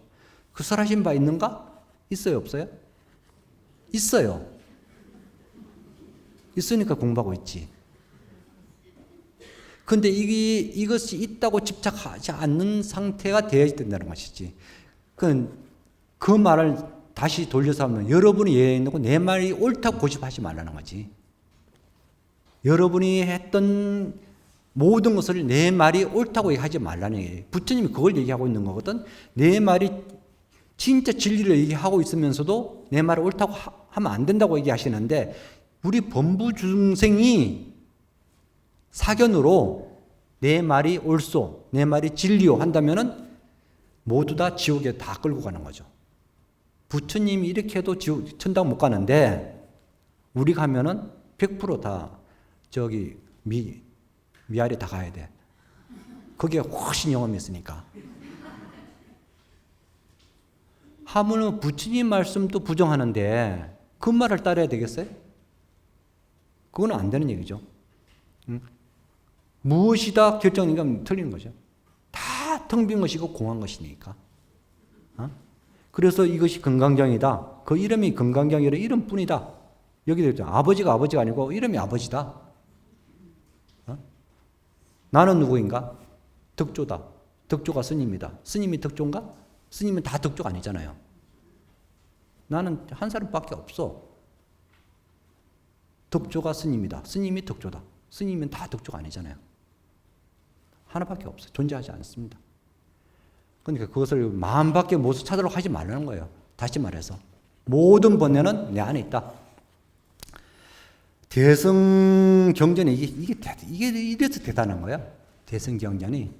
그 설하신 바 있는가? 있어요, 없어요? 있어요. 있으니까 공부하고 있지. 근데 이것이 있다고 집착하지 않는 상태가 되어야 된다는 것이지. 그 말을 다시 돌려서 하면 여러분이 예에 있는 거 내 말이 옳다고 고집하지 말라는 거지. 여러분이 했던 모든 것을 내 말이 옳다고 얘기하지 말라는 얘기예요. 부처님이 그걸 얘기하고 있는 거거든. 내 말이 진짜 진리를 얘기하고 있으면서도 내 말이 옳다고 하면 안 된다고 얘기하시는데 우리 범부 중생이 사견으로 내 말이 옳소, 내 말이 진리요 한다면은 모두 다 지옥에 다 끌고 가는 거죠. 부처님이 이렇게 해도 천당 못 가는데 우리가 하면은 100% 다 저기 위아래 다 가야 돼. 거기에 훨씬 영험이 있으니까. 하물며 부처님 말씀도 부정하는데 그 말을 따라야 되겠어요? 그건 안 되는 얘기죠. 응? 무엇이다 결정이니까 틀리는 거죠. 다 텅 빈 것이고 공한 것이니까. 그래서 이것이 건강경이다. 그 이름이 건강경이라 이름뿐이다. 여기도 있죠. 아버지가 아니고 이름이 아버지다. 나는 누구인가? 덕조다. 덕조가 스님이다. 스님이 덕조인가? 스님은 다 덕조가 아니잖아요. 나는 한 사람밖에 없어. 덕조가 스님이다. 스님이 덕조다. 스님은 다 덕조가 아니잖아요. 하나밖에 없어요. 존재하지 않습니다. 그러니까 그것을 마음밖에 못을 찾으려고 하지 말라는 거예요. 다시 말해서 모든 번뇌는 내 안에 있다. 대성경전이 이게 이래서 대단한 거야. 대성경전이.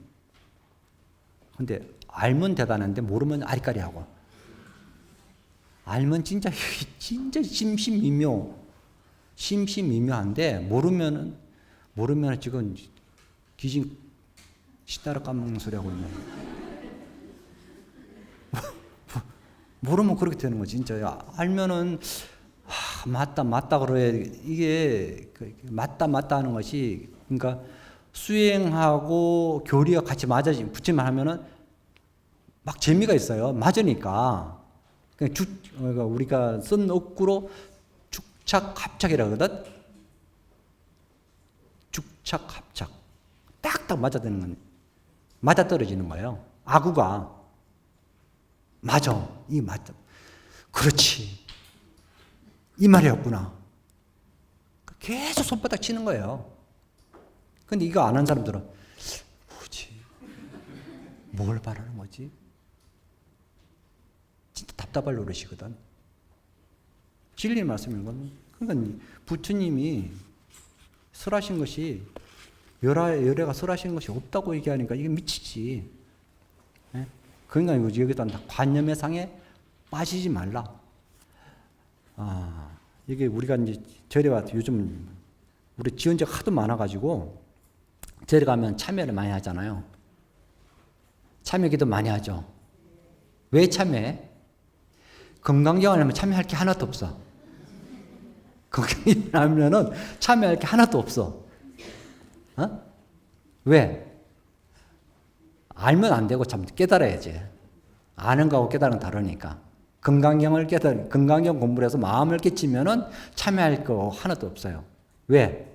근데 알면 대단한데 모르면 아리까리하고. 알면 진짜 심심미묘한데 모르면 지금 귀신 시다라 까먹는 소리 하고 있네. 모르면 그렇게 되는 거지 진짜. 알면은 맞다 그래야 이게 맞다 하는 것이 그러니까 수행하고 교리가 같이 붙이면 하면은 막 재미가 있어요. 맞으니까. 그러니까 우리가 쓴 어구로 축착합착이라 그러거든. 축착합착. 딱딱 맞아떨어지는 거예요. 아구가 맞아. 이 맞다. 그렇지. 이 말이었구나. 계속 손바닥 치는 거예요. 근데 이거 아는 사람들은 뭐지? 뭘 바라는 거지? 진짜 답답할 노릇이거든. 진리 말씀인 건 그러니까 부처님이 설하신 것이 열애가 설하신 것이 없다고 얘기하니까 이게 미치지. 네? 그러니까 여기다 관념의 상에 빠지지 말라. 이게 우리가 이제 절에 와서 요즘 우리 지원자가 하도 많아가지고 절에 가면 참여를 많이 하잖아요. 참여기도 많이 하죠. 왜 참여해? 건강경을 하면 참여할 게 하나도 없어. 건강경을 하면은 참여할 게 하나도 없어. 왜? 알면 안 되고 참 깨달아야지. 아는 거하고 깨달은 다르니까. 건강경 공부를 해서 마음을 깨치면은 참여할 거 하나도 없어요. 왜?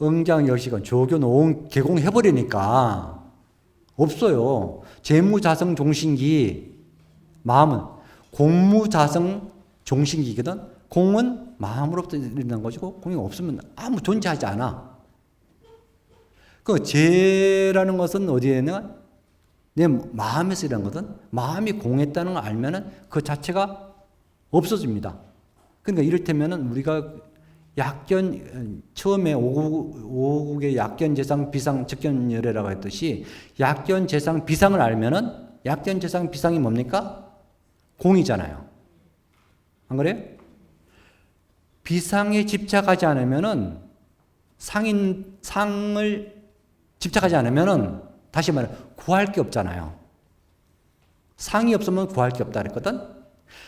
응장여식은 조교 노응 개공해버리니까 없어요. 재무자성 종신기, 마음은 공무자성 종신기거든. 공은 마음으로부터 일어난 것이고 공이 없으면 아무 존재하지 않아. 그 죄라는 것은 어디에 있나? 내 마음에서 일어난 거든. 마음이 공했다는 걸 알면은 그 자체가 없어집니다. 그러니까 이를테면은 우리가 처음에 오국의 약견재상 비상 적견열애라고 했듯이 약견재상 비상을 알면은 약견재상 비상이 뭡니까? 공이잖아요. 안 그래요? 비상에 집착하지 않으면은 상을 집착하지 않으면은 다시 말해 구할 게 없잖아요. 상이 없으면 구할 게 없다 그랬거든.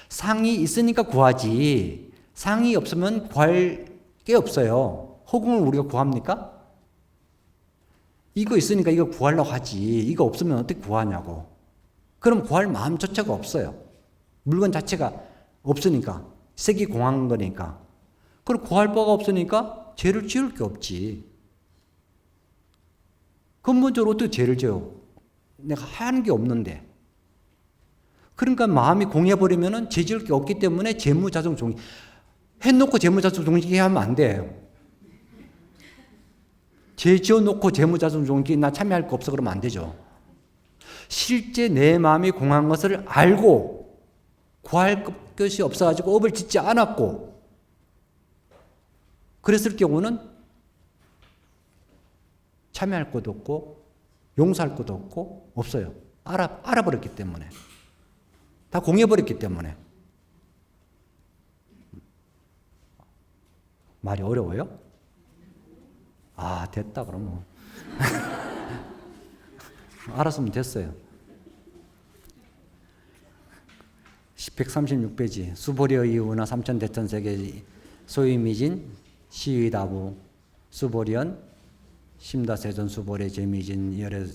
상이 있으니까 구하지. 상이 없으면 구할 게 없어요. 허공을 우리가 구합니까? 이거 있으니까 이거 구하려고 하지. 이거 없으면 어떻게 구하냐고. 그럼 구할 마음조차가 없어요. 물건 자체가 없으니까. 색이 공한 거니까. 그럼 구할 바가 없으니까 죄를 지을 게 없지. 근본적으로 어떻게 죄를 지어? 내가 하는 게 없는데. 그러니까 마음이 공해버리면 죄 지을 게 없기 때문에 재무자성 종식. 해놓고 재무자성 종식이 하면 안 돼요. 죄 지어놓고 재무자성 종식이 나 참여할 거 없어 그러면 안 되죠. 실제 내 마음이 공한 것을 알고 구할 것이 없어가지고 업을 짓지 않았고 그랬을 경우는 참여할 것도 없고 용서할 것도 없고 없어요. 알아버렸기 때문에. 다 공해버렸기 때문에. 말이 어려워요? 됐다 그러면. 알았으면 됐어요. 136페이지 수보리어 이후나 삼천대천세계 소위미진 시위다부 수보리언 심다세존 수보리 제미진 열애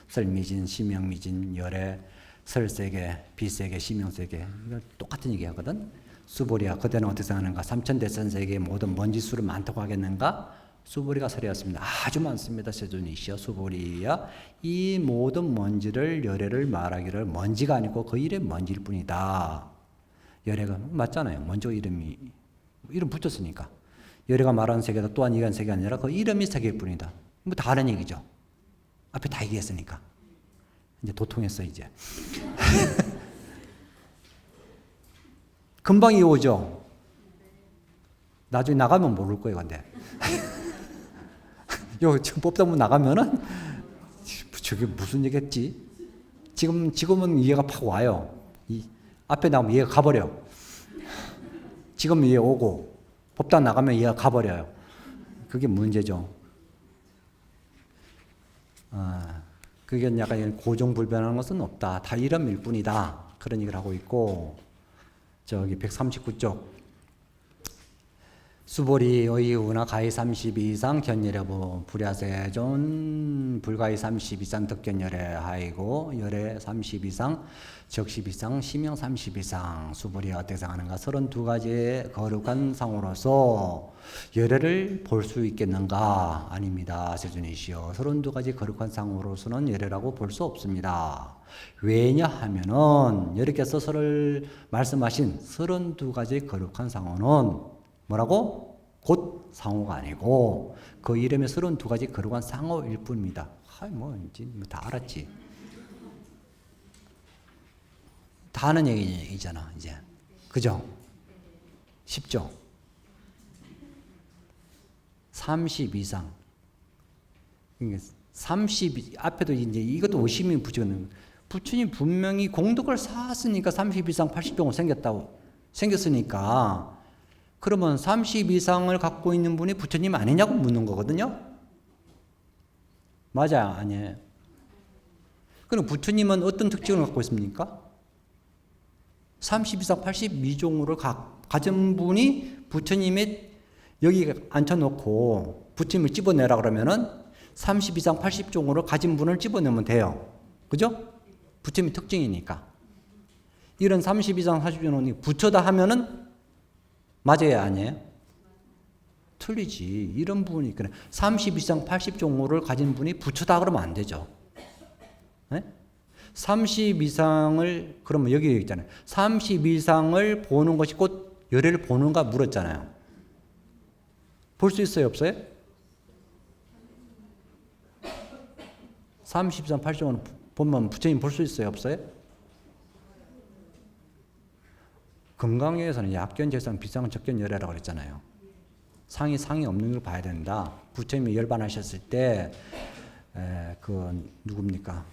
설미진 심영미진 열애 설세계 비세계 심영세계 이거 똑같은 얘기 하거든. 수보리야 그때는 어떻게 생각하는가? 삼천대천세계의 모든 먼지수를 많다고 하겠는가? 수보리가 설했습니다. 아주 많습니다. 세존이시여 수보리야 이 모든 먼지를 열애를 말하기를 먼지가 아니고 그 이름이 먼지일 뿐이다. 열애가 맞잖아요. 먼저 이름 붙였으니까. 열애가 말하는 세계다 또한 이간 세계가 아니라 그 이름이 세계일 뿐이다. 뭐 다른 얘기죠. 앞에 다 얘기했으니까. 이제 도통했어 이제. 금방 이어오죠. 나중에 나가면 모를 거예요, 근데. 요 지금 뽑다 나가면은 저게 무슨 얘기했지? 지금은 이해가 팍 와요. 앞에 나오면 이해가 가버려. 지금 이해 오고 뽑다 나가면 이해가 가버려요. 그게 문제죠. 그게 약간 고정불변하는 것은 없다. 다 이름일 뿐이다. 그런 얘기를 하고 있고, 저기 139쪽. 수보리 의우나 가히 32 이상 견열여부 불야세존 불가히 30 이상 득견열에 하이고 열에 30 이상 적십 이상 심형 30 이상 수보리가 어떻게 상하는가 32가지의 거룩한 상으로서 열애를 볼 수 있겠는가? 아닙니다. 세존이시여 32가지 거룩한 상으로서는 열애라고 볼 수 없습니다. 왜냐하면은 여러께서 서를 말씀하신 32가지 거룩한 상호는 뭐라고? 곧 상호가 아니고 그 이름에 32가지 거룩한 상호일 뿐입니다. 이제 다 알았지. 다 아는 얘기잖아 이제. 그죠? 쉽죠? 30 이상. 30 앞에도 이제 이것도 의심이 붙이는. 부처님 분명히 공덕을 쌓았으니까 30 이상 80종을 생겼으니까. 그러면 30 이상을 갖고 있는 분이 부처님 아니냐고 묻는 거거든요. 맞아요, 아니에요? 그럼 부처님은 어떤 특징을 갖고 있습니까? 30 이상 82종으로 가진 분이 부처님의 여기 앉혀놓고 부처님을 집어내라 그러면은 30 이상 80종으로 가진 분을 집어내면 돼요. 그죠? 부처님의 특징이니까. 이런 30 이상 80종은 부처다 하면은 맞아요, 아니에요? 틀리지. 이런 부분이 있거든. 30 이상 80종호를 가진 분이 부처다 그러면 안 되죠. 네? 30 이상을, 그러면 여기 있잖아요. 30 이상을 보는 것이 곧 열애를 보는가 물었잖아요. 볼 수 있어요, 없어요? 30 이상 80종호는 보면 부처님 볼 수 있어요, 없어요? 금강경에서는 약견, 재상, 비상, 적견, 열애라고 그랬잖아요. 상이 없는 걸 봐야 된다. 부처님이 열반하셨을 때, 누굽니까?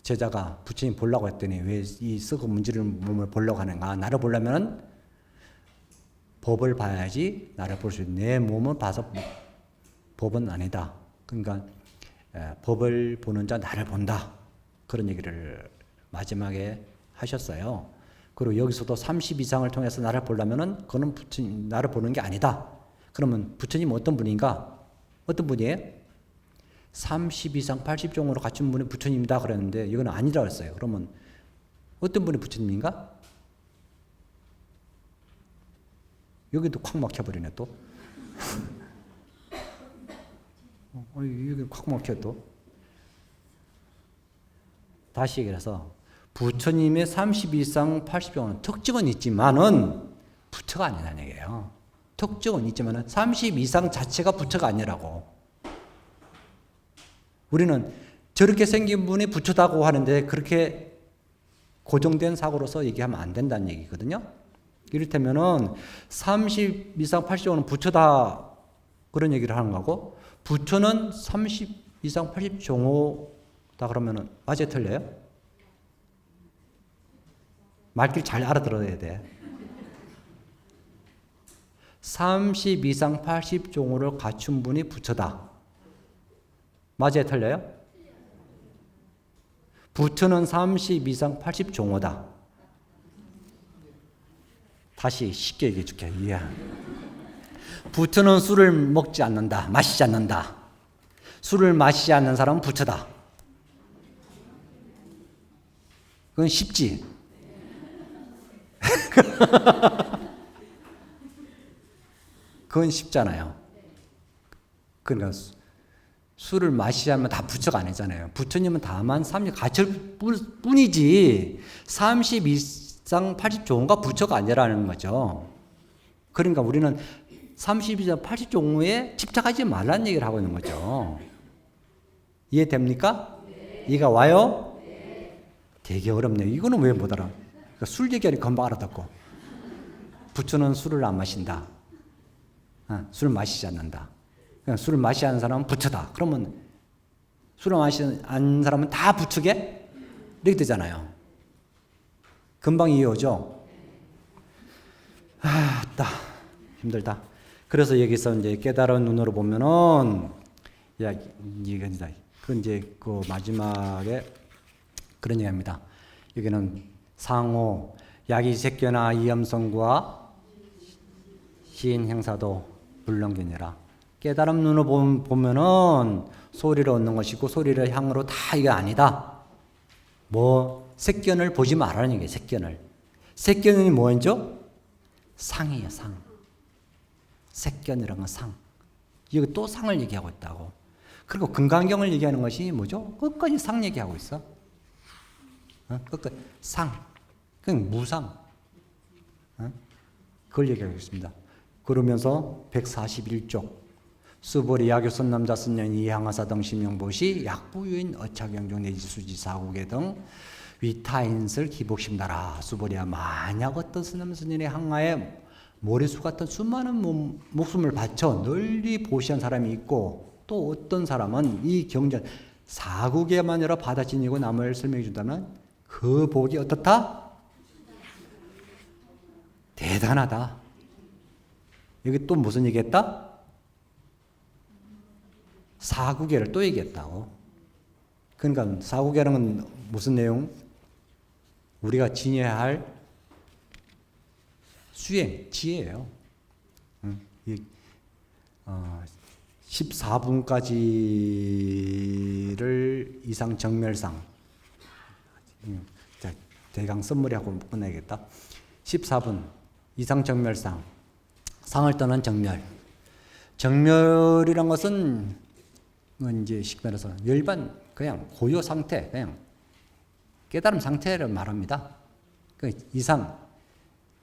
제자가 부처님 보려고 했더니 왜 이 썩어 문지르는 몸을 보려고 하는가? 나를 보려면 법을 봐야지 나를 볼 수 있는 내 몸을 봐서 법은 아니다. 그러니까 법을 보는 자 나를 본다. 그런 얘기를 마지막에 하셨어요. 그리고 여기서도 30 이상을 통해서 나를 보려면은 그거는 부처님 나를 보는 게 아니다. 그러면 부처님 어떤 분인가? 어떤 분이에요? 30 이상 80종으로 갖춘 분이 부처님이다 그랬는데 이건 아니라고 했어요. 그러면 어떤 분이 부처님인가? 여기도 콱 막혀버리네 또. 여기 콱 막혀 또. 다시 얘기해서 부처님의 30 이상 80종은 특징은 있지만은 부처가 아니라는 얘기예요. 특징은 있지만은 30 이상 자체가 부처가 아니라고. 우리는 저렇게 생긴 분이 부처다고 하는데 그렇게 고정된 사고로서 얘기하면 안 된다는 얘기거든요. 이를테면은 30 이상 80종은 부처다 그런 얘기를 하는 거고 부처는 30 이상 80종호다 그러면은 맞아요, 틀려요? 말귀를 잘 알아들어야 돼. 30 이상 80종호를 갖춘 분이 부처다. 맞아요, 틀려요? 부처는 30 이상 80종호다. 다시 쉽게 얘기해 줄게. 부처는 술을 먹지 않는다. 마시지 않는다. 술을 마시지 않는 사람은 부처다. 그건 쉽지? 그건 쉽잖아요. 그러니까 술을 마시지 않으면 다 부처가 아니잖아요. 부처님은 다만 30 가칠 뿐이지 30 이상 80종호가 부처가 아니라는 거죠. 그러니까 우리는 30 이상 80종호에 집착하지 말라는 얘기를 하고 있는 거죠. 이해됩니까? 이가 와요? 되게 어렵네요. 이거는 왜 못 알아? 그러니까 술 얘기하니 금방 알아듣고. 부처는 술을 안 마신다. 술을 마시지 않는다. 그냥 술을 마시지 않는 사람은 부처다. 그러면 술을 마시지 않는 사람은 다 부처게? 이렇게 되잖아요. 금방 이해오죠? 따 힘들다. 그래서 여기서 이제 깨달은 눈으로 보면은, 야, 그 이제 그 마지막에 그런 얘기합니다. 여기는 상호, 야기색견화 이염성과 시인 행사도 물론견이라. 깨달음 눈으로 보면은 소리를 얻는 것이고 소리를 향으로 다 이게 아니다. 뭐 색견을 보지 말라는 얘기예요. 색견을. 색견이 뭐죠? 상이에요. 상. 색견이라는 건 상. 여기 또 상을 얘기하고 있다고. 그리고 금강경을 얘기하는 것이 뭐죠? 끝까지 상 얘기하고 있어. 끝까지 상. 그냥 무상. 그걸 얘기하고 있습니다. 그러면서 141쪽 수보리 야교선 남자 선년 이향하사 등 심영보시 약부유인 어차경종 내지 수지 사국에 등 위타인설 기복심나라. 수보리야 만약 어떤 선남선년의 항하에 모래수 같은 수많은 목숨을 바쳐 널리 보시한 사람이 있고 또 어떤 사람은 이 경전 사국에만 아니라 바다 지니고 남을 설명해 준다면 그 복이 어떻다? 대단하다. 여기 또 무슨 얘기했다? 사국에를 또 얘기했다고. 그러니까 사국에는 무슨 내용? 우리가 지녀야 할 수행, 지혜예요. 14분까지를 이상 정멸상. 자, 대강 선물하고 끝내야겠다. 14분 이상 정멸상. 상을 떠난 정멸. 정멸이란 것은 이제 식변에서 열반 그냥 고요 상태, 그냥 깨달음 상태를 말합니다. 그 이상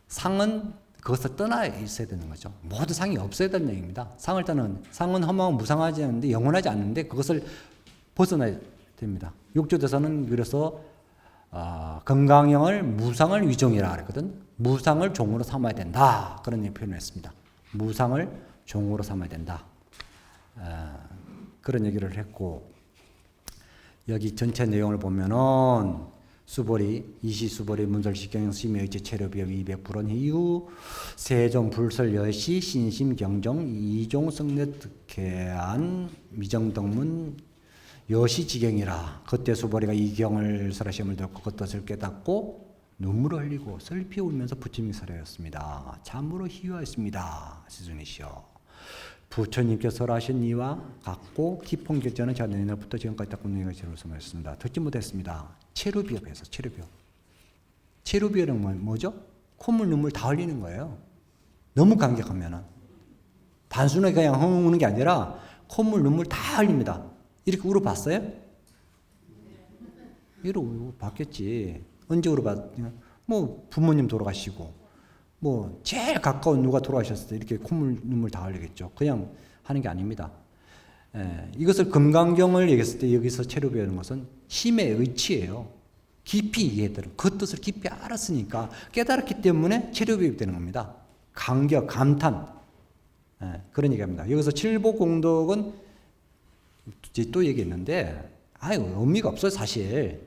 상은 그것을 떠나 있어야 되는 거죠. 모든 상이 없어야 되는 얘기입니다. 상을 떠는 상은 허망 무상하지 않는데 영원하지 않는데 그것을 벗어나야 됩니다. 육조대사는 그래서 건강형을 무상을 위종이라 그랬거든. 무상을 종으로 삼아야 된다. 그런 표현을 했습니다. 무상을 종으로 삼아야 된다. 그런 얘기를 했고 여기 전체 내용을 보면은 수보리, 이시수보리, 문설시경, 심의의제, 체류비업, 200불원 이후 세종, 불설, 여시, 신심, 경정, 이종, 성례, 득해안, 미정덕문, 여시지경이라. 그때 수보리가 이 경을 설하시험을 듣고 그 뜻을 깨닫고 눈물을 흘리고 슬피 울면서 부처님이 설하였습니다. 참으로 희유하였습니다. 시준이시여. 부처님께서 설하신 이와 같고 깊은 결정은 제가 내년부터 지금까지 딱 굽는 것으로 설명했습니다. 듣지 못했습니다. 체류비업에서 체류비업. 체류비업은 뭐죠? 콧물 눈물 다 흘리는 거예요. 너무 감격하면은 단순하게 그냥 흥 우는 게 아니라 콧물 눈물 다 흘립니다. 이렇게 울어봤어요? 이렇게 울어봤겠지. 언제 울어봤냐? 뭐 부모님 돌아가시고 뭐 제일 가까운 누가 돌아가셨을 때 이렇게 콧물 눈물 다 흘리겠죠. 그냥 하는 게 아닙니다. 이것을 금강경을 얘기했을 때 여기서 체류비하는 것은 힘의 의치예요. 깊이 이해되는 그 뜻을 깊이 알았으니까 깨달았기 때문에 체류비입 되는 겁니다. 감격, 감탄 그런 얘기합니다. 여기서 칠보공덕은 또 얘기했는데 의미가 없어요 사실.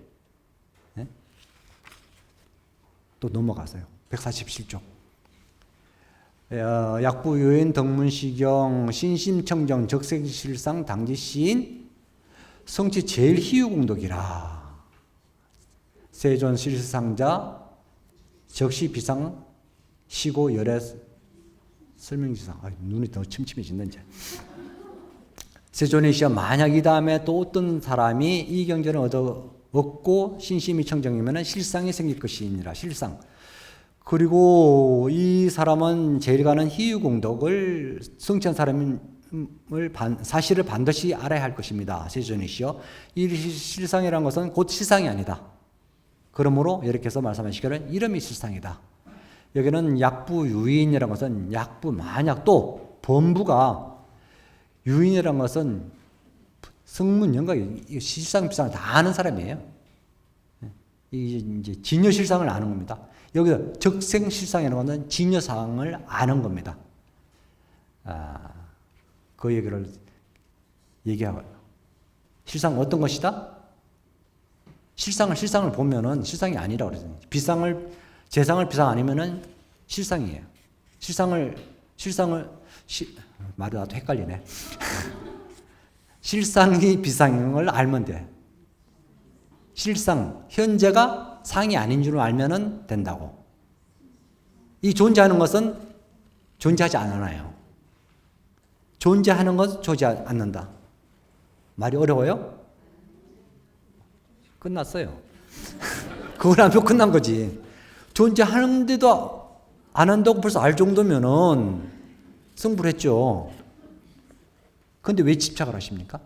또 넘어가세요. 147쪽. 약부유인 덕문시경 신심청정 적색실상 당지시인 성취 제일 희유공덕이라. 세존 실상자 적시비상 시고 열애 설명지상. 눈이 더 침침해진다 이제. 세존의 시험 만약 이 다음에 또 어떤 사람이 이 경전을 얻고 신심이 청정이면 실상이 생길 것이니라. 실상. 그리고 이 사람은 제일 가는 희유공덕을 성취한 사실을 반드시 알아야 할 것입니다. 세존이시여. 이 실상이라는 것은 곧 실상이 아니다. 그러므로 이렇게 해서 말씀하시기를 이름이 실상이다. 여기는 약부 유인이라는 것은 약부 만약 또 범부가 유인이라는 것은 성문 영각이 실상 비상을 다 아는 사람이에요. 이게 이제 진여 실상을 아는 겁니다. 여기서 적생 실상이라는 것은 진여 상을 아는 겁니다. 그 얘기를 얘기하고 실상 어떤 것이다? 실상을 보면은 실상이 아니라고 그러잖아요. 재상을 비상 아니면은 실상이에요. 말이 나도 헷갈리네. 실상이 비상인 걸 알면 돼. 실상, 현재가 상이 아닌 줄 알면은 된다고. 이 존재하는 것은 존재하지 않아요. 존재하는 것 존재하지 않는다. 말이 어려워요? 끝났어요. 그걸 하면 끝난 거지. 존재하는데도 안 한다고 벌써 알 정도면은 승부를 했죠. 그런데 왜 집착을 하십니까?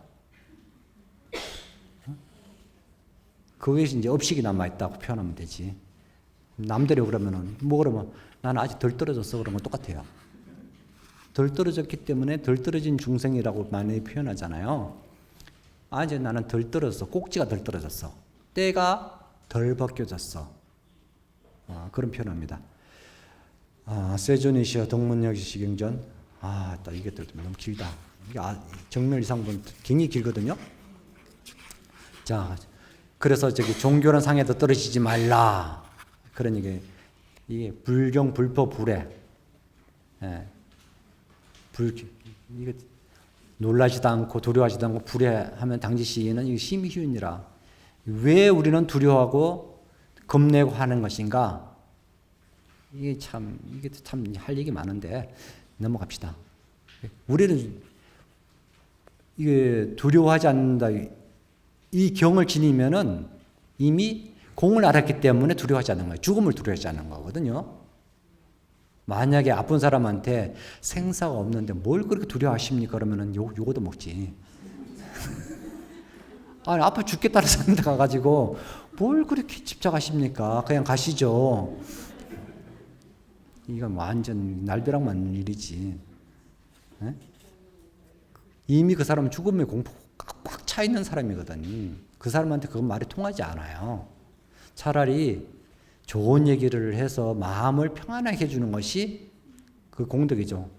그게 이제 업식이 남아있다고 표현하면 되지. 남들이 그러면은, 그러면 나는 아직 덜 떨어졌어. 그러면 똑같아요. 덜 떨어졌기 때문에 덜 떨어진 중생이라고 많이 표현하잖아요. 이제 나는 덜 떨어졌어. 꼭지가 덜 떨어졌어. 때가 덜 벗겨졌어. 그런 표현합니다. 세존이시여 동문여기시경전. 이게 너무 길다. 이게 정멸 이상분 굉장히 길거든요. 자, 그래서 종교란 상에도 떨어지지 말라. 그런 이게 불경, 불포, 불회. 이게 놀라지도 않고 두려워하지도 않고 불회하면 당시 시인은 이게 심히 휴인이라. 왜 우리는 두려워하고 겁내고 하는 것인가? 이게 참 할 얘기 많은데 넘어갑시다. 우리는 이게 두려워하지 않는다. 이 경을 지니면은 이미 공을 알았기 때문에 두려워하지 않는 거예요. 죽음을 두려워하지 않는 거거든요. 만약에 아픈 사람한테 생사가 없는데 뭘 그렇게 두려워하십니까? 그러면은 요거도 먹지. 아파 죽겠다는 사람한테 가가지고 뭘 그렇게 집착하십니까? 그냥 가시죠. 이건 완전 날벼락 맞는 일이지. 네? 이미 그 사람은 죽음의 공포가 꽉 차 있는 사람이거든. 그 사람한테 그건 말이 통하지 않아요. 차라리 좋은 얘기를 해서 마음을 평안하게 해주는 것이 그 공덕이죠.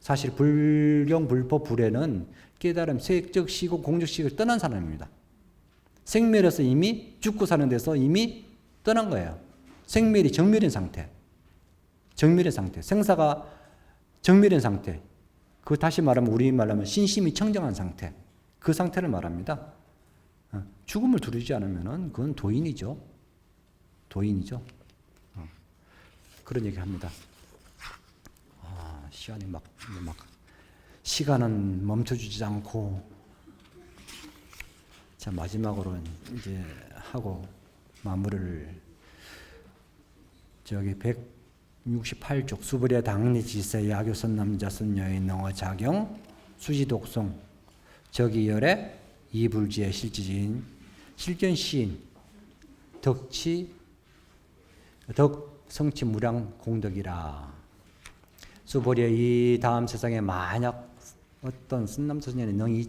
사실 불경, 불법, 불회는 깨달음, 세적 시고 공적식을 떠난 사람입니다. 생멸에서 이미 죽고 사는 데서 이미 떠난 거예요. 생멸이 정멸인 상태. 생사가 정멸인 상태. 그 다시 말하면 우리말로 하면 신심이 청정한 상태. 그 상태를 말합니다. 죽음을 두려지 않으면 그건 도인이죠. 그런 얘기 합니다. 시간이 시간은 멈춰주지 않고. 자, 마지막으로 이제 하고 마무리를. 168쪽 수불의 당리 지세 야교선 남자선 여인 능어 자경 수지독송 저기열의 이불지의 실지지인 실견시인 덕성치 무량 공덕이라. 수보리의 이 다음 세상에 만약 어떤 쓴남소년이 능이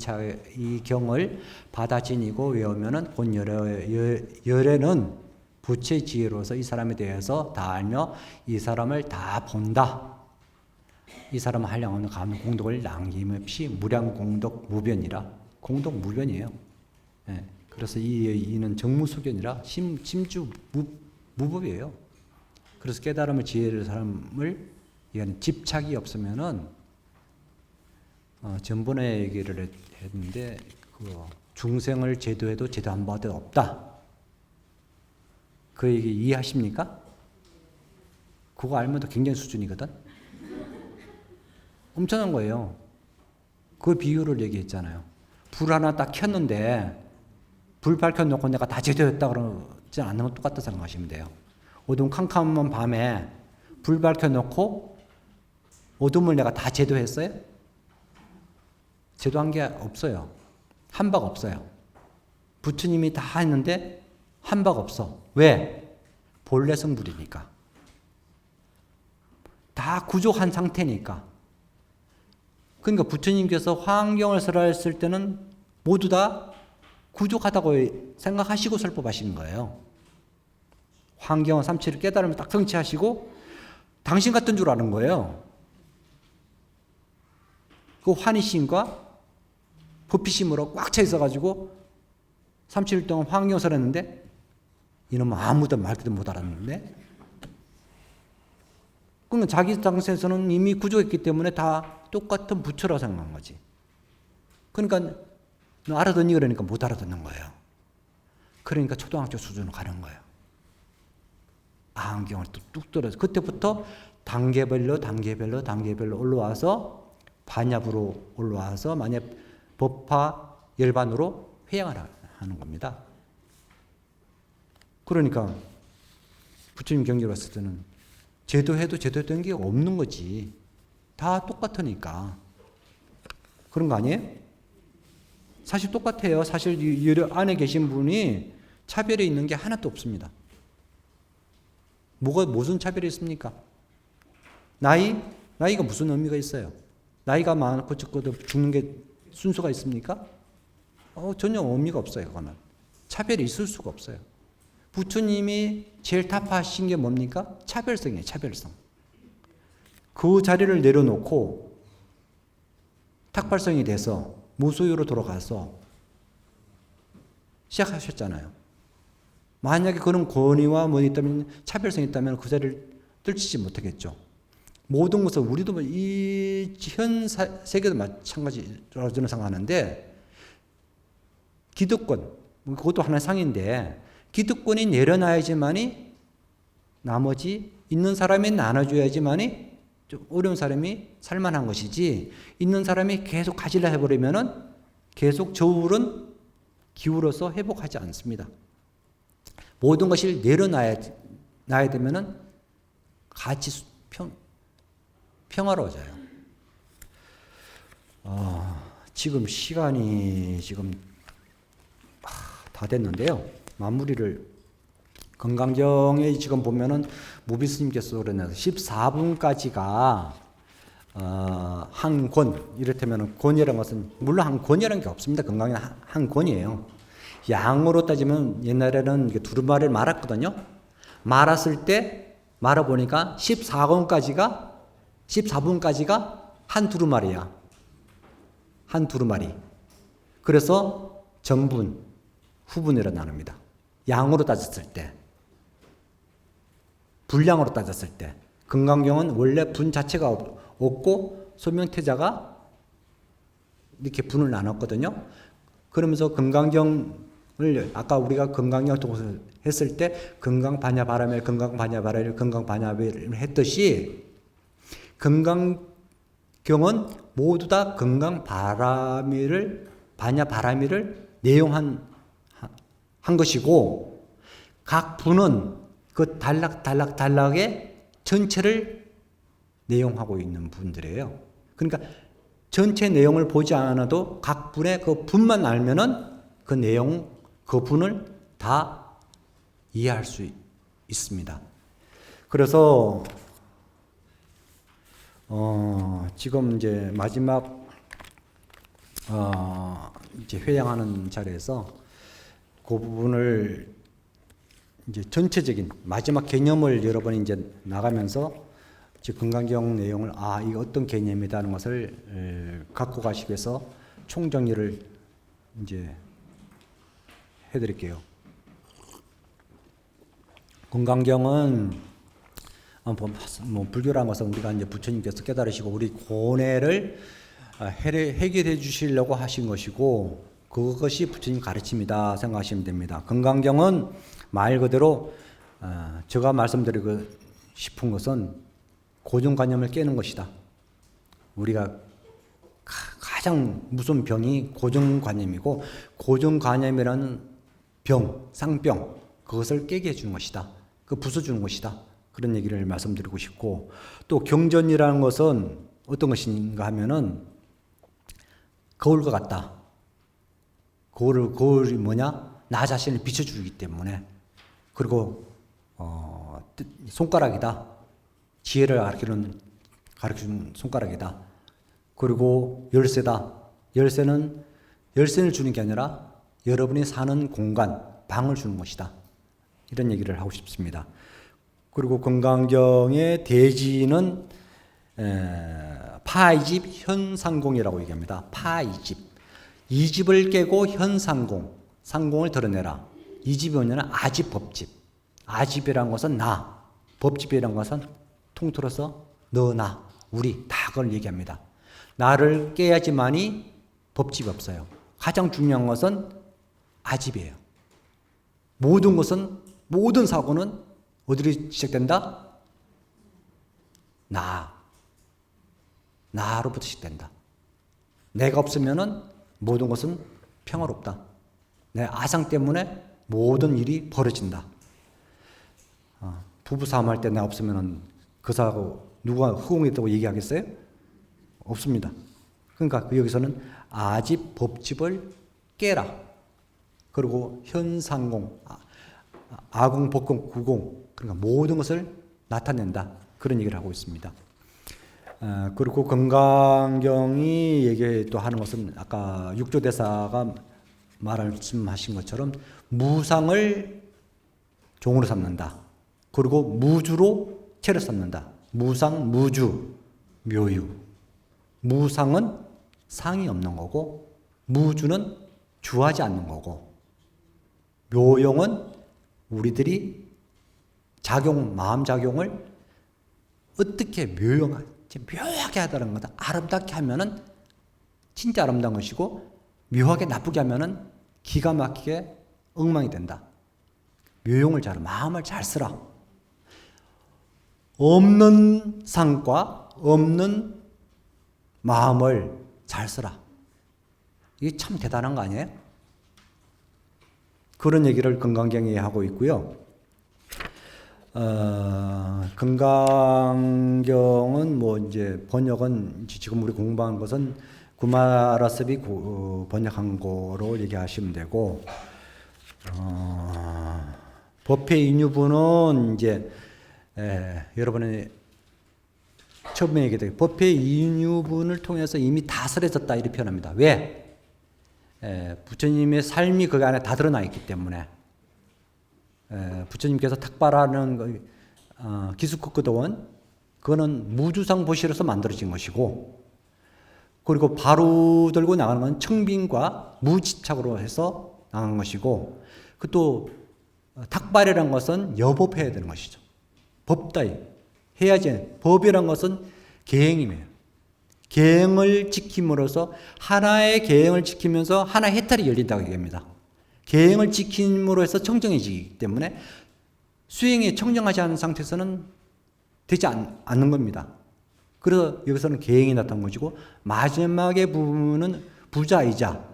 이 경을 받아 지니고 외우면은 본 열에는 부처의 지혜로서 이 사람에 대해서 다 알며 이 사람을 다 본다. 이 사람을 한량하는 가면 공덕을 남김없이 무량 공덕 무변이라. 공덕 무변이에요. 그래서 이는 정무소견이라 심주 무법이에요. 그래서 깨달음을 지혜를 사람을 이거는 집착이 없으면은 전번에 얘기를 했는데 중생을 제도해도 제도 한 바도 없다. 그 얘기 이해하십니까? 그거 알면 또 굉장히 수준이거든. 엄청난 거예요. 그 비유를 얘기했잖아요. 불 하나 딱 켰는데 불 밝혀놓고 내가 다 제도했다 그러지 않는 건 똑같다 생각하시면 돼요. 어두운 캄캄한 밤에 불 밝혀놓고 어둠을 내가 다 제도했어요? 제도한 게 없어요. 한 박 없어요. 부처님이 다 했는데 한 박 없어. 왜? 본래 성불이니까. 다 구족한 상태니까. 그러니까 부처님께서 화엄경을 설하였을 때는 모두 다 부족하다고 생각하시고 설법하시는 거예요. 환경, 삼치를 깨달으면 딱 성취하시고 당신 같은 줄 아는 거예요. 그 환희심과 부피심으로 꽉 차 있어가지고 37일 동안 환경설 했는데 이놈은 아무도 말도 못 알았는데, 그러면 자기 당시에서는 이미 구조했기 때문에 다 똑같은 부처라고 생각한 거지. 그러니까 너 알아듣니? 그러니까 못 알아듣는 거예요. 그러니까 초등학교 수준으로 가는 거예요. 안경을 뚝 떨어져. 그때부터 단계별로 올라와서 반야부로 올라와서 만약 법화 열반으로 회양을 하는 겁니다. 그러니까 부처님 경계로 왔을 때는 제도해도 제도했던 게 없는 거지. 다 똑같으니까. 그런 거 아니에요? 사실 똑같아요. 사실 이 안에 계신 분이 차별이 있는 게 하나도 없습니다. 무슨 차별이 있습니까? 나이가 무슨 의미가 있어요? 나이가 많고 적고도 죽는 게 순서가 있습니까? 전혀 의미가 없어요. 그거는 차별이 있을 수가 없어요. 부처님이 제일 타파하신 게 뭡니까? 차별성이에요. 차별성. 그 자리를 내려놓고 탁발성이 돼서 무소유로 돌아가서 시작하셨잖아요. 만약에 그런 권위와 뭐 있다면, 차별성이 있다면 그 자리를 떨치지 못하겠죠. 모든 것을 우리도 이 현 세계도 마찬가지라고 저는 생각하는데, 기득권, 그것도 하나의 상인데, 기득권이 내려놔야지만이 나머지 있는 사람이 나눠줘야지만이 좀 어려운 사람이 살만한 것이지, 있는 사람이 계속 가지려 해버리면은 계속 저울은 기울어서 회복하지 않습니다. 모든 것을 내려놔야 되면은 같이 평화로워져요. 지금 시간이 다 됐는데요. 마무리를, 건강정에 지금 보면은 무비스님께서 그러네요. 14분까지가 한 권, 이를테면 권이라는 것은 물론 한 권이라는 게 없습니다. 건강에 한 권이에요. 양으로 따지면 옛날에는 두루마리를 말았거든요. 말아보니까 14분까지가 한 두루마리야. 한 두루마리. 그래서 전분, 후분으로 나눕니다. 양으로 따졌을 때. 분량으로 따졌을 때. 건강경은 원래 분 자체가 없고 소명태자가 이렇게 분을 나눴거든요. 그러면서 건강경을 아까 우리가 건강경 통해서 했을 때 건강반야바라밀 했듯이, 건강경은 모두 다 건강바라밀을 반야바라밀을 내용한 것이고, 각 분은 그 단락의 전체를 내용하고 있는 분들이에요. 그러니까 전체 내용을 보지 않아도 각 분의 그 분만 알면은 그 내용, 그 분을 다 이해할 수 있습니다. 그래서 지금 이제 마지막 이제 회양하는 자리에서 그 부분을 이제 전체적인 마지막 개념을 여러분이 이제 나가면서 건강경 내용을 이게 어떤 개념이다 하는 것을 갖고 가시기 위해서 총정리를 이제 해드릴게요. 건강경은 불교라는 것은 우리가 이제 부처님께서 깨달으시고 우리 고뇌를 해결해 주시려고 하신 것이고, 그것이 부처님 가르침이다 생각하시면 됩니다. 건강경은 말 그대로 제가 말씀드리고 싶은 것은 고정관념을 깨는 것이다. 우리가 가장 무서운 병이 고정관념이고, 고정관념이라는 병, 상병, 그것을 깨게 해주는 것이다. 그 부숴주는 것이다. 그런 얘기를 말씀드리고 싶고, 또 경전이라는 것은 어떤 것인가 하면은 거울과 같다. 거울이 뭐냐? 나 자신을 비춰주기 때문에. 그리고 손가락이다. 지혜를 가르쳐주는 손가락이다. 그리고 열쇠다. 열쇠는 열쇠를 주는 게 아니라 여러분이 사는 공간, 방을 주는 것이다. 이런 얘기를 하고 싶습니다. 그리고 건강경의 대지는 파이집 현상공이라고 얘기합니다. 파이집. 이 집을 깨고 현상공, 상공을 드러내라. 이 집이 뭐냐면 아집, 법집. 아집이란 것은 나, 법집이란 것은 통틀어서 너, 나, 우리 다 그걸 얘기합니다. 나를 깨야지만이 법집이 없어요. 가장 중요한 것은 아집이에요. 모든 것은, 모든 사고는 어디로 시작된다? 나로부터 시작된다. 내가 없으면은 모든 것은 평화롭다. 내 아상 때문에 모든 일이 벌어진다. 부부싸움할 때 나 없으면은 그 사고 누가 허공했다고 얘기하겠어요? 없습니다. 그러니까 여기서는 아집, 법집을 깨라. 그리고 현상공, 아공, 법공, 구공, 그러니까 모든 것을 나타낸다. 그런 얘기를 하고 있습니다. 그리고 건강경이 얘기 또 하는 것은 아까 육조대사가 말씀하신 것처럼 무상을 종으로 삼는다. 그리고 무주로 채를 삼는다. 무상, 무주, 묘유. 무상은 상이 없는 거고, 무주는 주하지 않는 거고, 묘용은 우리들이 마음 작용을 어떻게 묘하게 하다는 거다. 아름답게 하면은 진짜 아름다운 것이고, 묘하게 나쁘게 하면은 기가 막히게 엉망이 된다. 묘용을 마음을 잘 쓰라. 없는 상과 없는 마음을 잘 쓰라. 이게 참 대단한 거 아니에요? 그런 얘기를 건강경이 하고 있고요. 건강경은 이제 번역은 지금 우리 공부한 것은 구마라스비 번역한 거로 얘기하시면 되고, 법회 인유부는 이제 여러분이 처음에 얘기했던 법회 인유분을 통해서 이미 다스려졌다 이렇게 표현합니다. 왜? 부처님의 삶이 그 안에 다 드러나 있기 때문에. 부처님께서 탁발하는 기숙국도원, 그거는 무주상 보시로서 만들어진 것이고, 그리고 바로 들고 나가는 건 청빙과 무집착으로 해서 나간 것이고, 그 또 탁발이라는 것은 여법해야 되는 것이죠. 법다이 해야지. 법이란 것은 계행이에요. 계행을 지킴으로써 하나의 계행을 지키면서 하나의 해탈이 열린다고 얘기합니다. 계행을 지킴으로 해서 청정해지기 때문에 수행이 청정하지 않은 상태에서는 되지 않는 겁니다. 그래서 여기서는 계행이 나타난 것이고, 마지막의 부분은 부자이자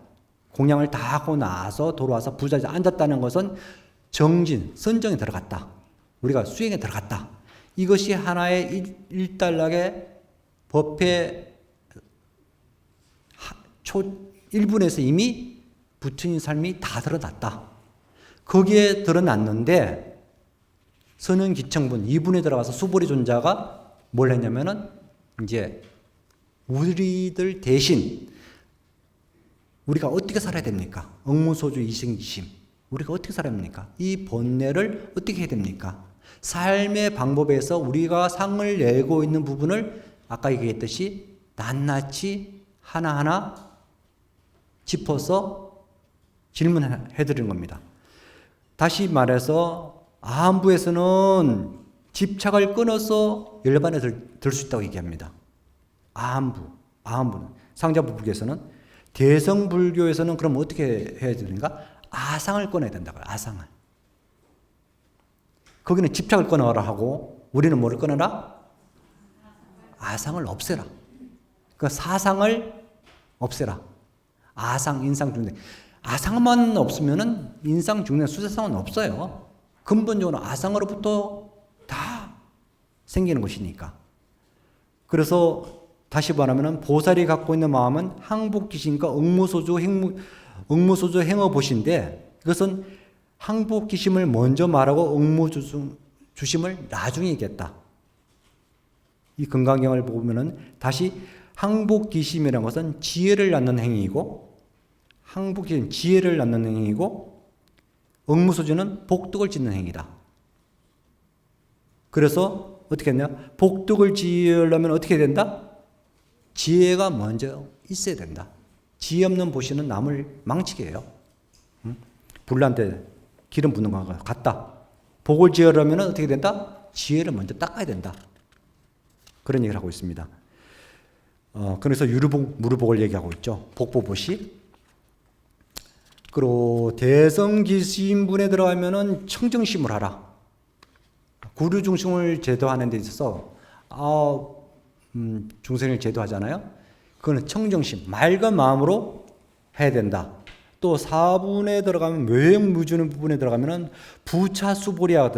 공양을 다 하고 나서 돌아와서 부자이자 앉았다는 것은 정진, 선정에 들어갔다. 우리가 수행에 들어갔다. 이것이 하나의 일단락의 법회 1분에서 이미 부처님 삶이 다 드러났다. 거기에 드러났는데 선언기청분 2분에 들어가서 수보리 존자가 뭘 했냐면은 이제 우리들 대신 우리가 어떻게 살아야 됩니까? 억무소주 이승기심. 우리가 어떻게 살아야 됩니까? 이 본래를 어떻게 해야 됩니까? 삶의 방법에서 우리가 상을 내고 있는 부분을 아까 얘기했듯이 낱낱이 하나하나 짚어서 질문해 드리는 겁니다. 다시 말해서 아함부에서는 집착을 끊어서 열반에 들 수 있다고 얘기합니다. 아함부는. 상자부 불교에서는. 대성불교에서는 그럼 어떻게 해야 되는가? 아상을 끊어야 된다고요. 아상을. 거기는 집착을 끊어라 하고 우리는 뭐를 끊어라? 아상을 없애라. 그 사상을 없애라. 아상, 인상, 중생. 아상만 없으면은 인상, 중생, 수세상은 없어요. 근본적으로 아상으로부터 다 생기는 것이니까. 그래서 다시 말하면 보살이 갖고 있는 마음은 항복기심과 응무소주 행어보신데, 이것은 항복기심을 먼저 말하고 응무주심을 나중에 얘기했다. 이 건강경을 보면은 다시 항복기심이라는 것은 지혜를 낳는 행위이고, 항복기는 지혜를 낳는 행위이고 억무소주는 복덕을 짓는 행위다. 그래서 어떻게 했냐? 복덕을 지으려면 어떻게 된다? 지혜가 먼저 있어야 된다. 지혜 없는 보시는 남을 망치게 해요. 불난데 기름 붓는 거와 같다. 복을 지으려면 어떻게 된다? 지혜를 먼저 닦아야 된다. 그런 얘기를 하고 있습니다. 그래서 유르복, 무르복을 얘기하고 있죠. 복보보시. 그리고 대성기신분에 들어가면은 청정심을 하라. 구류중생을 제도하는 데 있어서 중생을 제도하잖아요. 그거는 청정심, 맑은 마음으로 해야 된다. 또 4분에 들어가면 묘행무주는 부분에 들어가면은 부차수보리가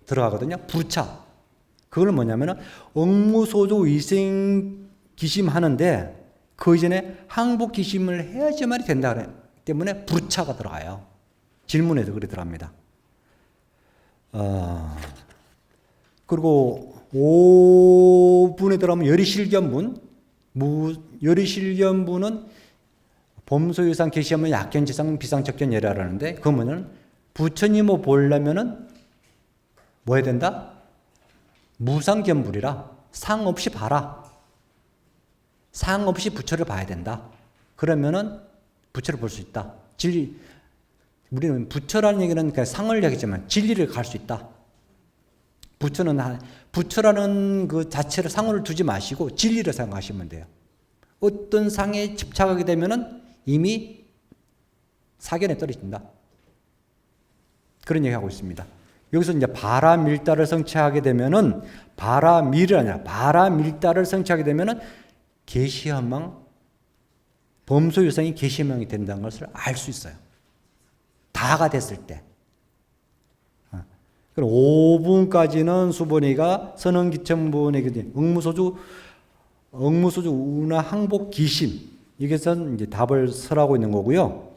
들어가거든요. 부차. 그거는 뭐냐면은 억무소조 위생기심 하는데 그 이전에 항복기심을 해야지만 된다 때문에 부차가 들어가요. 질문에도 그래 들어갑니다. 그리고 5분에 들어가면 열의실견분. 열의실견분은 범소유상 계시하면 약견지상 비상적견 예라라는데 그러면은 부처님을 보려면은 뭐 해야 된다? 무상견불이라 상 없이 봐라. 상 없이 부처를 봐야 된다. 그러면은 부처를 볼 수 있다. 진리, 우리는 부처라는 얘기는 그냥 상을 얘기했지만 진리를 갈 수 있다. 부처라는 그 자체를 상을 두지 마시고 진리를 생각하시면 돼요. 어떤 상에 집착하게 되면은 이미 사견에 떨어진다. 그런 얘기하고 있습니다. 여기서 이제 바라밀다를 성취하게 되면은 바라밀이 아니라 바라밀다를 성취하게 되면은 계시현망 범소유상이 계시현망이 된다는 것을 알 수 있어요. 다가 됐을 때. 그럼 5분까지는 수본이가 선언기천분의 응무소주 운하 항복 기심 이것은 이제 답을 설하고 있는 거고요.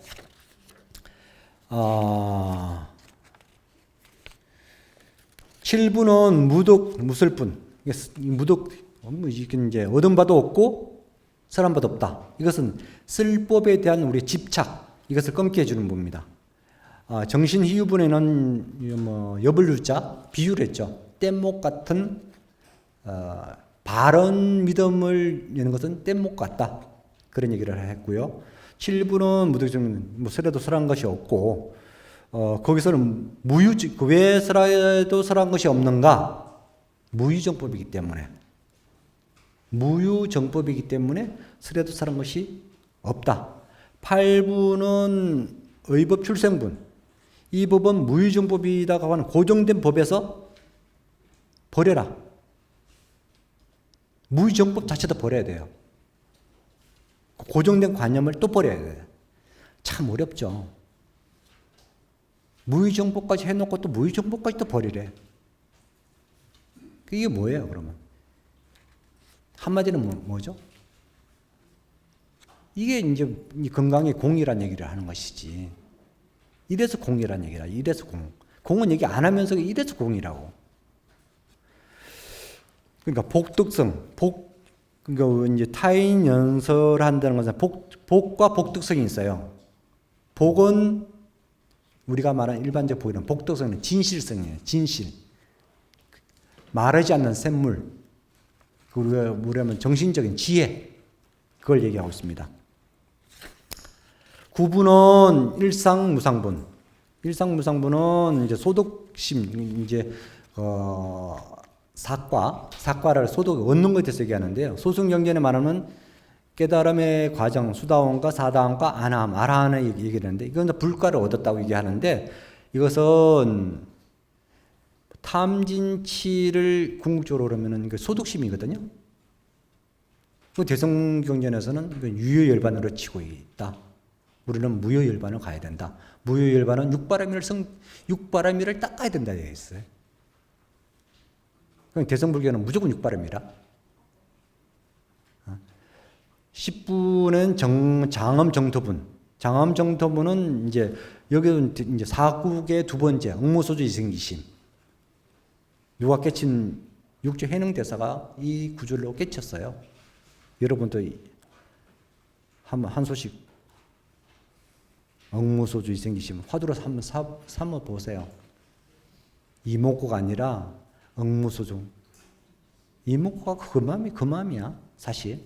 7분은 무독 무설분. 무독 이제 얻은 바도 없고 설한 바도 없다. 이것은 쓸법에 대한 우리의 집착 이것을 끊게 해주는 부분입니다. 정신희유분에는 뭐 여불유자 비유를 했죠. 뗏목 같은 바른 믿음을 여는 것은 뗏목 같다. 그런 얘기를 했고요. 7분은 무득증 뭐 설에도 설한 것이 없고 거기서는 왜 설에도 설한 것이 없는가? 무유정법이기 때문에 설에도 설한 것이 없다. 8분은 의법 출생분 이 법은 무유정법이다고 하는 고정된 법에서 버려라. 무유정법 자체도 버려야 돼요. 고정된 관념을 또 버려야 돼요. 참 어렵죠. 무유정법까지 해놓고 또 무유정법까지 또 버리래. 이게 뭐예요, 그러면? 한마디로 뭐죠? 이게 이제 건강의 공이란 얘기를 하는 것이지. 이래서 공이란 얘기라. 이래서 공. 공은 얘기 안 하면서 이래서 공이라고. 그러니까 복덕성, 그러니까 이제 타인 연설한다는 것은 복과 복덕성이 있어요. 복은 우리가 말하는 일반적 복이란 복덕성은 진실성이에요. 진실. 말하지 않는 샘물. 우리가 뭐냐면 정신적인 지혜. 그걸 얘기하고 있습니다. 9분은 일상무상분. 일상무상분은 이제 소득심, 이제, 사과를 소득, 얻는 것에 대해서 얘기하는데요. 소승경전에 말하면 깨달음의 과정, 수다원과 사다원과 안함, 아라한을 얘기를 하는데, 이건 불가를 얻었다고 얘기하는데, 이것은 탐진치를 궁극적으로 그러면은 소득심이거든요. 그 대성경전에서는 유효열반으로 치고 있다. 우리는 무효열반을 가야 된다. 무효열반은 육바라밀을 닦아야 된다 되어 있어요. 대성불교는 무조건 육바람이라. 10분은 장엄정토분. 장엄정토분은 이제 여기는 이제 사국의 두 번째 응모소주 이생기심. 누가 깨친 육조 해능대사가 이 구절로 깨쳤어요. 여러분도 한 소식 억무소주 이생기시면 화두로 한번 삼아 보세요. 이목구가 아니라 억무소주. 이목구가 그 마음이야 사실.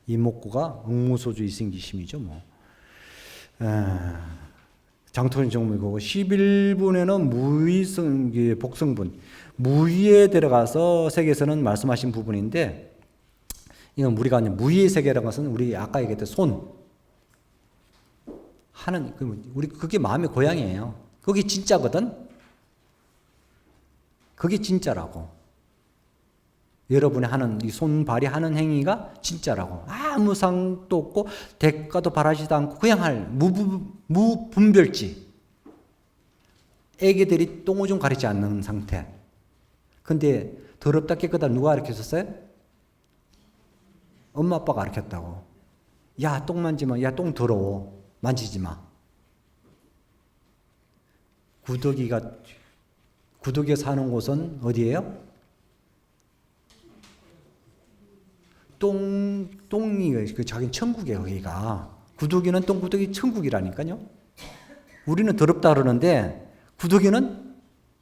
이목구가 억무소주 이생기심이죠 뭐. 장토인 정무이고 11분에는 무의성 복성분 무의에 들어가서 세계에서는 말씀하신 부분인데 이건 우리가 무의의 세계라는 것은 우리 아까 얘기했던 손 하는 우리 그게 마음의 고향이에요. 그게 진짜거든. 그게 진짜라고. 여러분이 하는 이 손발이 하는 행위가 진짜라고. 아무 상도 없고 대가도 바라지도 않고 그냥 할 무분별지. 애기들이 똥오줌 가리지 않는 상태. 근데 더럽다 깨끗하다 누가 가르쳤어요? 엄마 아빠가 가르쳤다고. 야, 똥 만지 마. 야, 똥 더러워. 만지지 마. 구더기가 사는 곳은 어디예요? 똥이 그 자기는 천국이에요. 거기가. 구더기는 똥구더기 천국이라니까요. 우리는 더럽다 그러는데 구더기는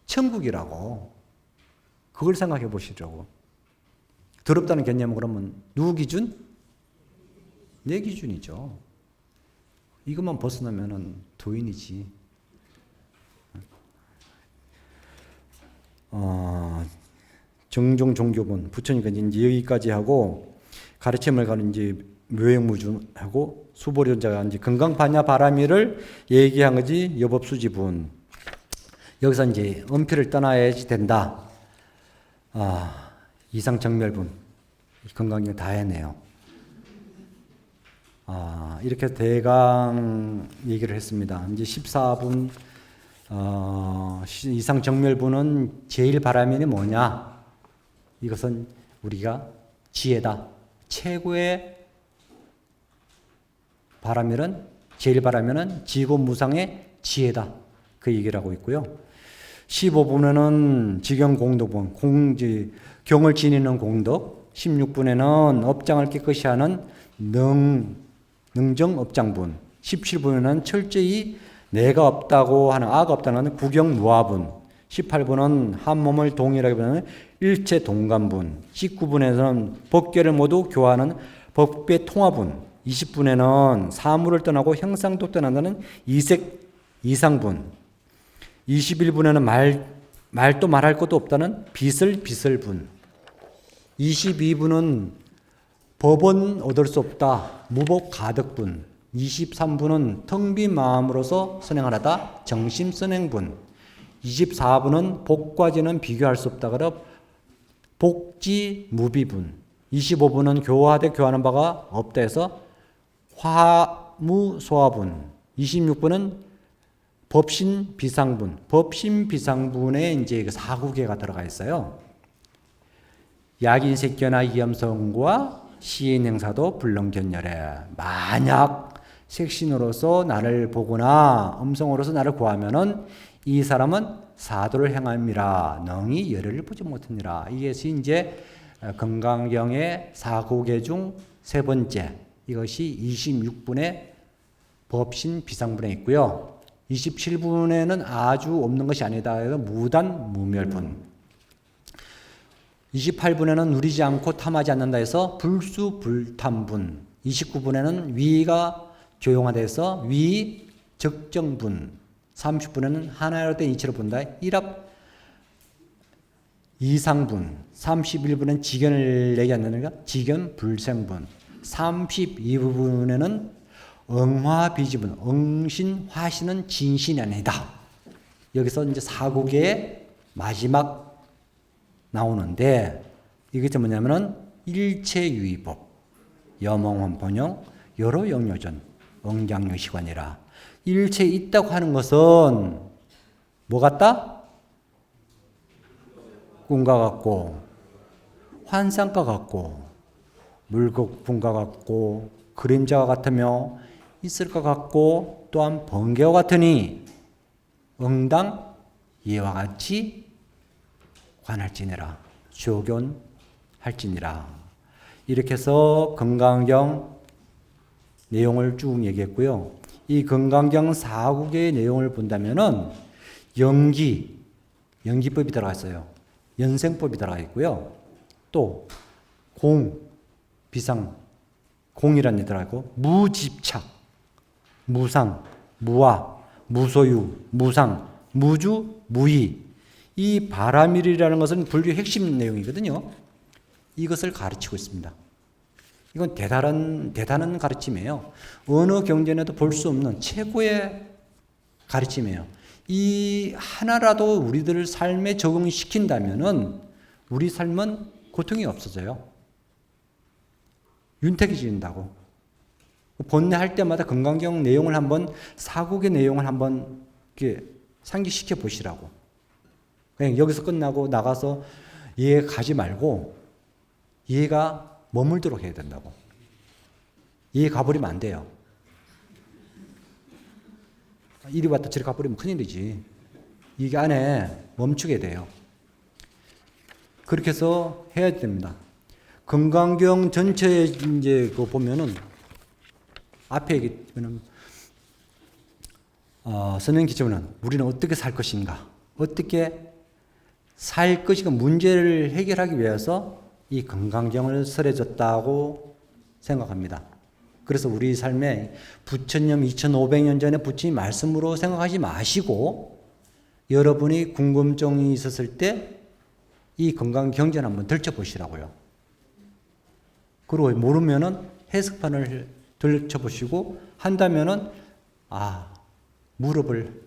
천국이라고. 그걸 생각해 보시라고. 더럽다는 개념은 그러면 누구 기준? 내 기준이죠. 이것만 벗어나면은 도인이지. 정종 종교본 부처니까 이제 여기까지 하고 가르침을 가는 이제 묘행무주하고 수보론자가 이제 건강반야 바라미를 얘기한 거지 여법수지분. 여기서 이제 엄피를 떠나야지 된다. 이상정멸분 건강경 다 했네요. 이렇게 대강 얘기를 했습니다. 이제 14분 이상정멸분은 제일 바라면이 뭐냐? 이것은 우리가 지혜다. 최고의 바라면은 제일 바라면은 지고무상의 지혜다. 그 얘기를 하고 있고요. 15분에는 지경공덕분, 경을 지니는 공덕. 16분에는 업장을 깨끗이 하는 능정업장분. 17분에는 철저히 내가 없다고 하는 아가 없다는 구경무화분. 18분은 한 몸을 동일하게 보는 일체 동감분. 19분에서는 법계를 모두 교화하는 법계 통화분. 20분에는 사물을 떠나고 형상도 떠난다는 이색 이상분. 21분에는 말도 말할 것도 없다는 비설분. 22분은 법은 얻을 수 없다. 무법가득분. 23분은 텅 빈 마음으로서 선행하다. 정심선행분. 24분은 복과지는 비교할 수 없다. 그러 복지무비분. 25분은 교화되 교하는 바가 없다 해서 화무소화분. 26분은 법신비상분. 법신비상분에 이제 사구계가 들어가 있어요. 약인색견화 이염성과 시인행사도 불능견열해. 만약 색신으로서 나를 보거나 음성으로서 나를 구하면은 이 사람은 사도를 행함이라 능히 열애를 보지 못하니라. 이것이 이제 건강경의 사구계 중 세 번째. 이것이 26분의 법신 비상분에 있고요. 27분에는 아주 없는 것이 아니다. 무단 무멸분. 28분에는 누리지 않고 탐하지 않는다 해서 불수불탐분. 29분에는 위가 조용하다 해서 위적정분. 30분에는 하나로 된 이치로 본다. 일합 이상분. 31분은 지견을 얘기한다니까 지견불생분. 32부분에는 응화비지분. 응신, 화신은 진신이 아니다. 여기서 이제 사국의 마지막 나오는데 이게 뭐냐면은 일체유의법, 여몽원본영, 여로영요전, 응장요시관이라. 일체 있다고 하는 것은 뭐 같다? 꿈과 같고 환상과 같고 물거품과 같고 그림자와 같으며 있을 것 같고 또한 번개와 같으니 응당 이와 같이 관할지니라. 조견할지니라. 이렇게 해서 건강경 내용을 쭉 얘기했고요. 이 건강경 4국의 내용을 본다면은 연기법이 들어가 있어요. 연생법이 들어가 있고요. 또 비상, 공이라는 게 들어가 있고, 무집착, 무상, 무아, 무소유, 무상, 무주, 무의. 이 바라밀이라는 것은 불교의 핵심 내용이거든요. 이것을 가르치고 있습니다. 이건 대단한 가르침이에요. 어느 경전에도 볼 수 없는 최고의 가르침이에요. 이 하나라도 우리들 삶에 적응시킨다면은 우리 삶은 고통이 없어져요. 윤택해진다고. 번뇌할 때마다 건강경 내용을 한번, 사국의 내용을 한번 이렇게 상기시켜 보시라고. 그냥 여기서 끝나고 나가서 이해 가지 말고 이해가 머물도록 해야 된다고. 이해 가버리면 안 돼요. 이리 왔다 저리 가버리면 큰일이지. 이게 안에 멈추게 돼요. 그렇게 해서 해야 됩니다. 건강경 전체에 이제 그 보면은 앞에 얘기는 선행 기초는 우리는 어떻게 살 것인가, 어떻게 살 것인가 문제를 해결하기 위해서 이 건강경을 설해졌다고 생각합니다. 그래서 우리 삶에 부처님 2500년 전에 부처님 말씀으로 생각하지 마시고 여러분이 궁금증이 있었을 때 이 건강경전 한번 들춰보시라고요. 그리고 모르면은 해석판을 들춰보시고 한다면은 무릎을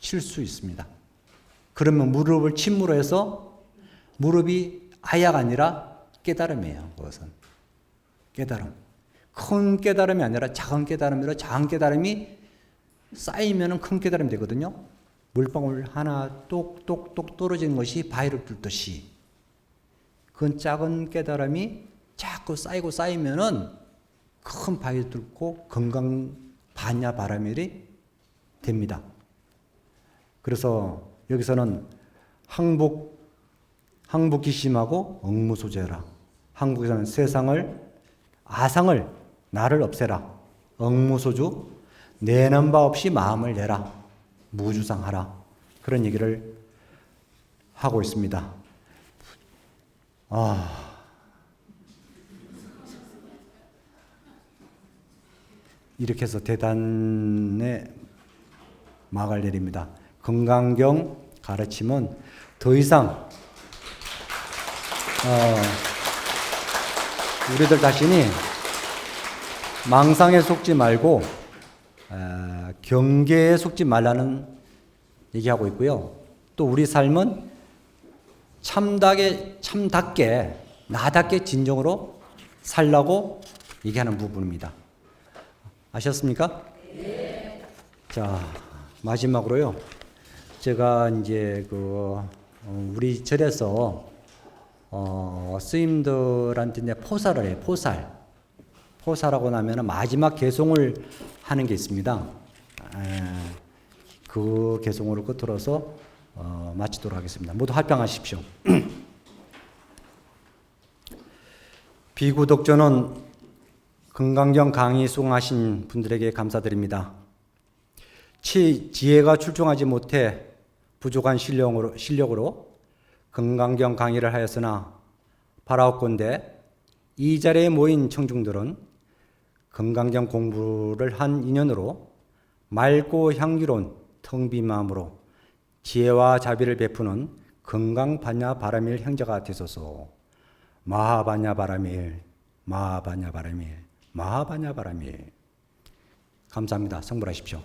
칠 수 있습니다. 그러면 무릎을 침으로 해서 무릎이 아야가 아니라 깨달음이에요. 그것은 깨달음. 큰 깨달음이 아니라 작은 깨달음이라 작은 깨달음이 쌓이면 큰 깨달음이 되거든요. 물방울 하나 똑똑똑 떨어지는 것이 바위를 뚫듯이 그건 작은 깨달음이 자꾸 쌓이면은 큰 바위를 뚫고 건강 반야 바라밀이 됩니다. 그래서 여기서는 항복기심하고 억무소재라. 한국에서는 아상을 나를 없애라. 억무소주 내는 바 없이 마음을 내라. 무주상하라. 그런 얘기를 하고 있습니다. 이렇게 해서 대단의 막을 내립니다. 건강경 가르침은 더 이상 우리들 자신이 망상에 속지 말고 경계에 속지 말라는 얘기하고 있고요. 또 우리 삶은 참답게 나답게 진정으로 살라고 얘기하는 부분입니다. 아셨습니까? 네. 자, 마지막으로요. 제가 이제 우리 절에서 스님들한테 이제 포살을 해요. 포살하고 나면 마지막 개송을 하는 게 있습니다. 그 개송을 끝으로서 마치도록 하겠습니다. 모두 합병하십시오. 비구독전은 건강경 강의 수강하신 분들에게 감사드립니다. 지혜가 출중하지 못해 부족한 실력으로 건강경 강의를 하였으나 바라옵건대 이 자리에 모인 청중들은 건강경 공부를 한 인연으로 맑고 향기로운 텅 빈 마음으로 지혜와 자비를 베푸는 건강반야 바라밀 형제가 되소서. 마하반야 바라밀, 마하반야 바라밀, 마하반야 바라밀. 감사합니다. 성불하십시오.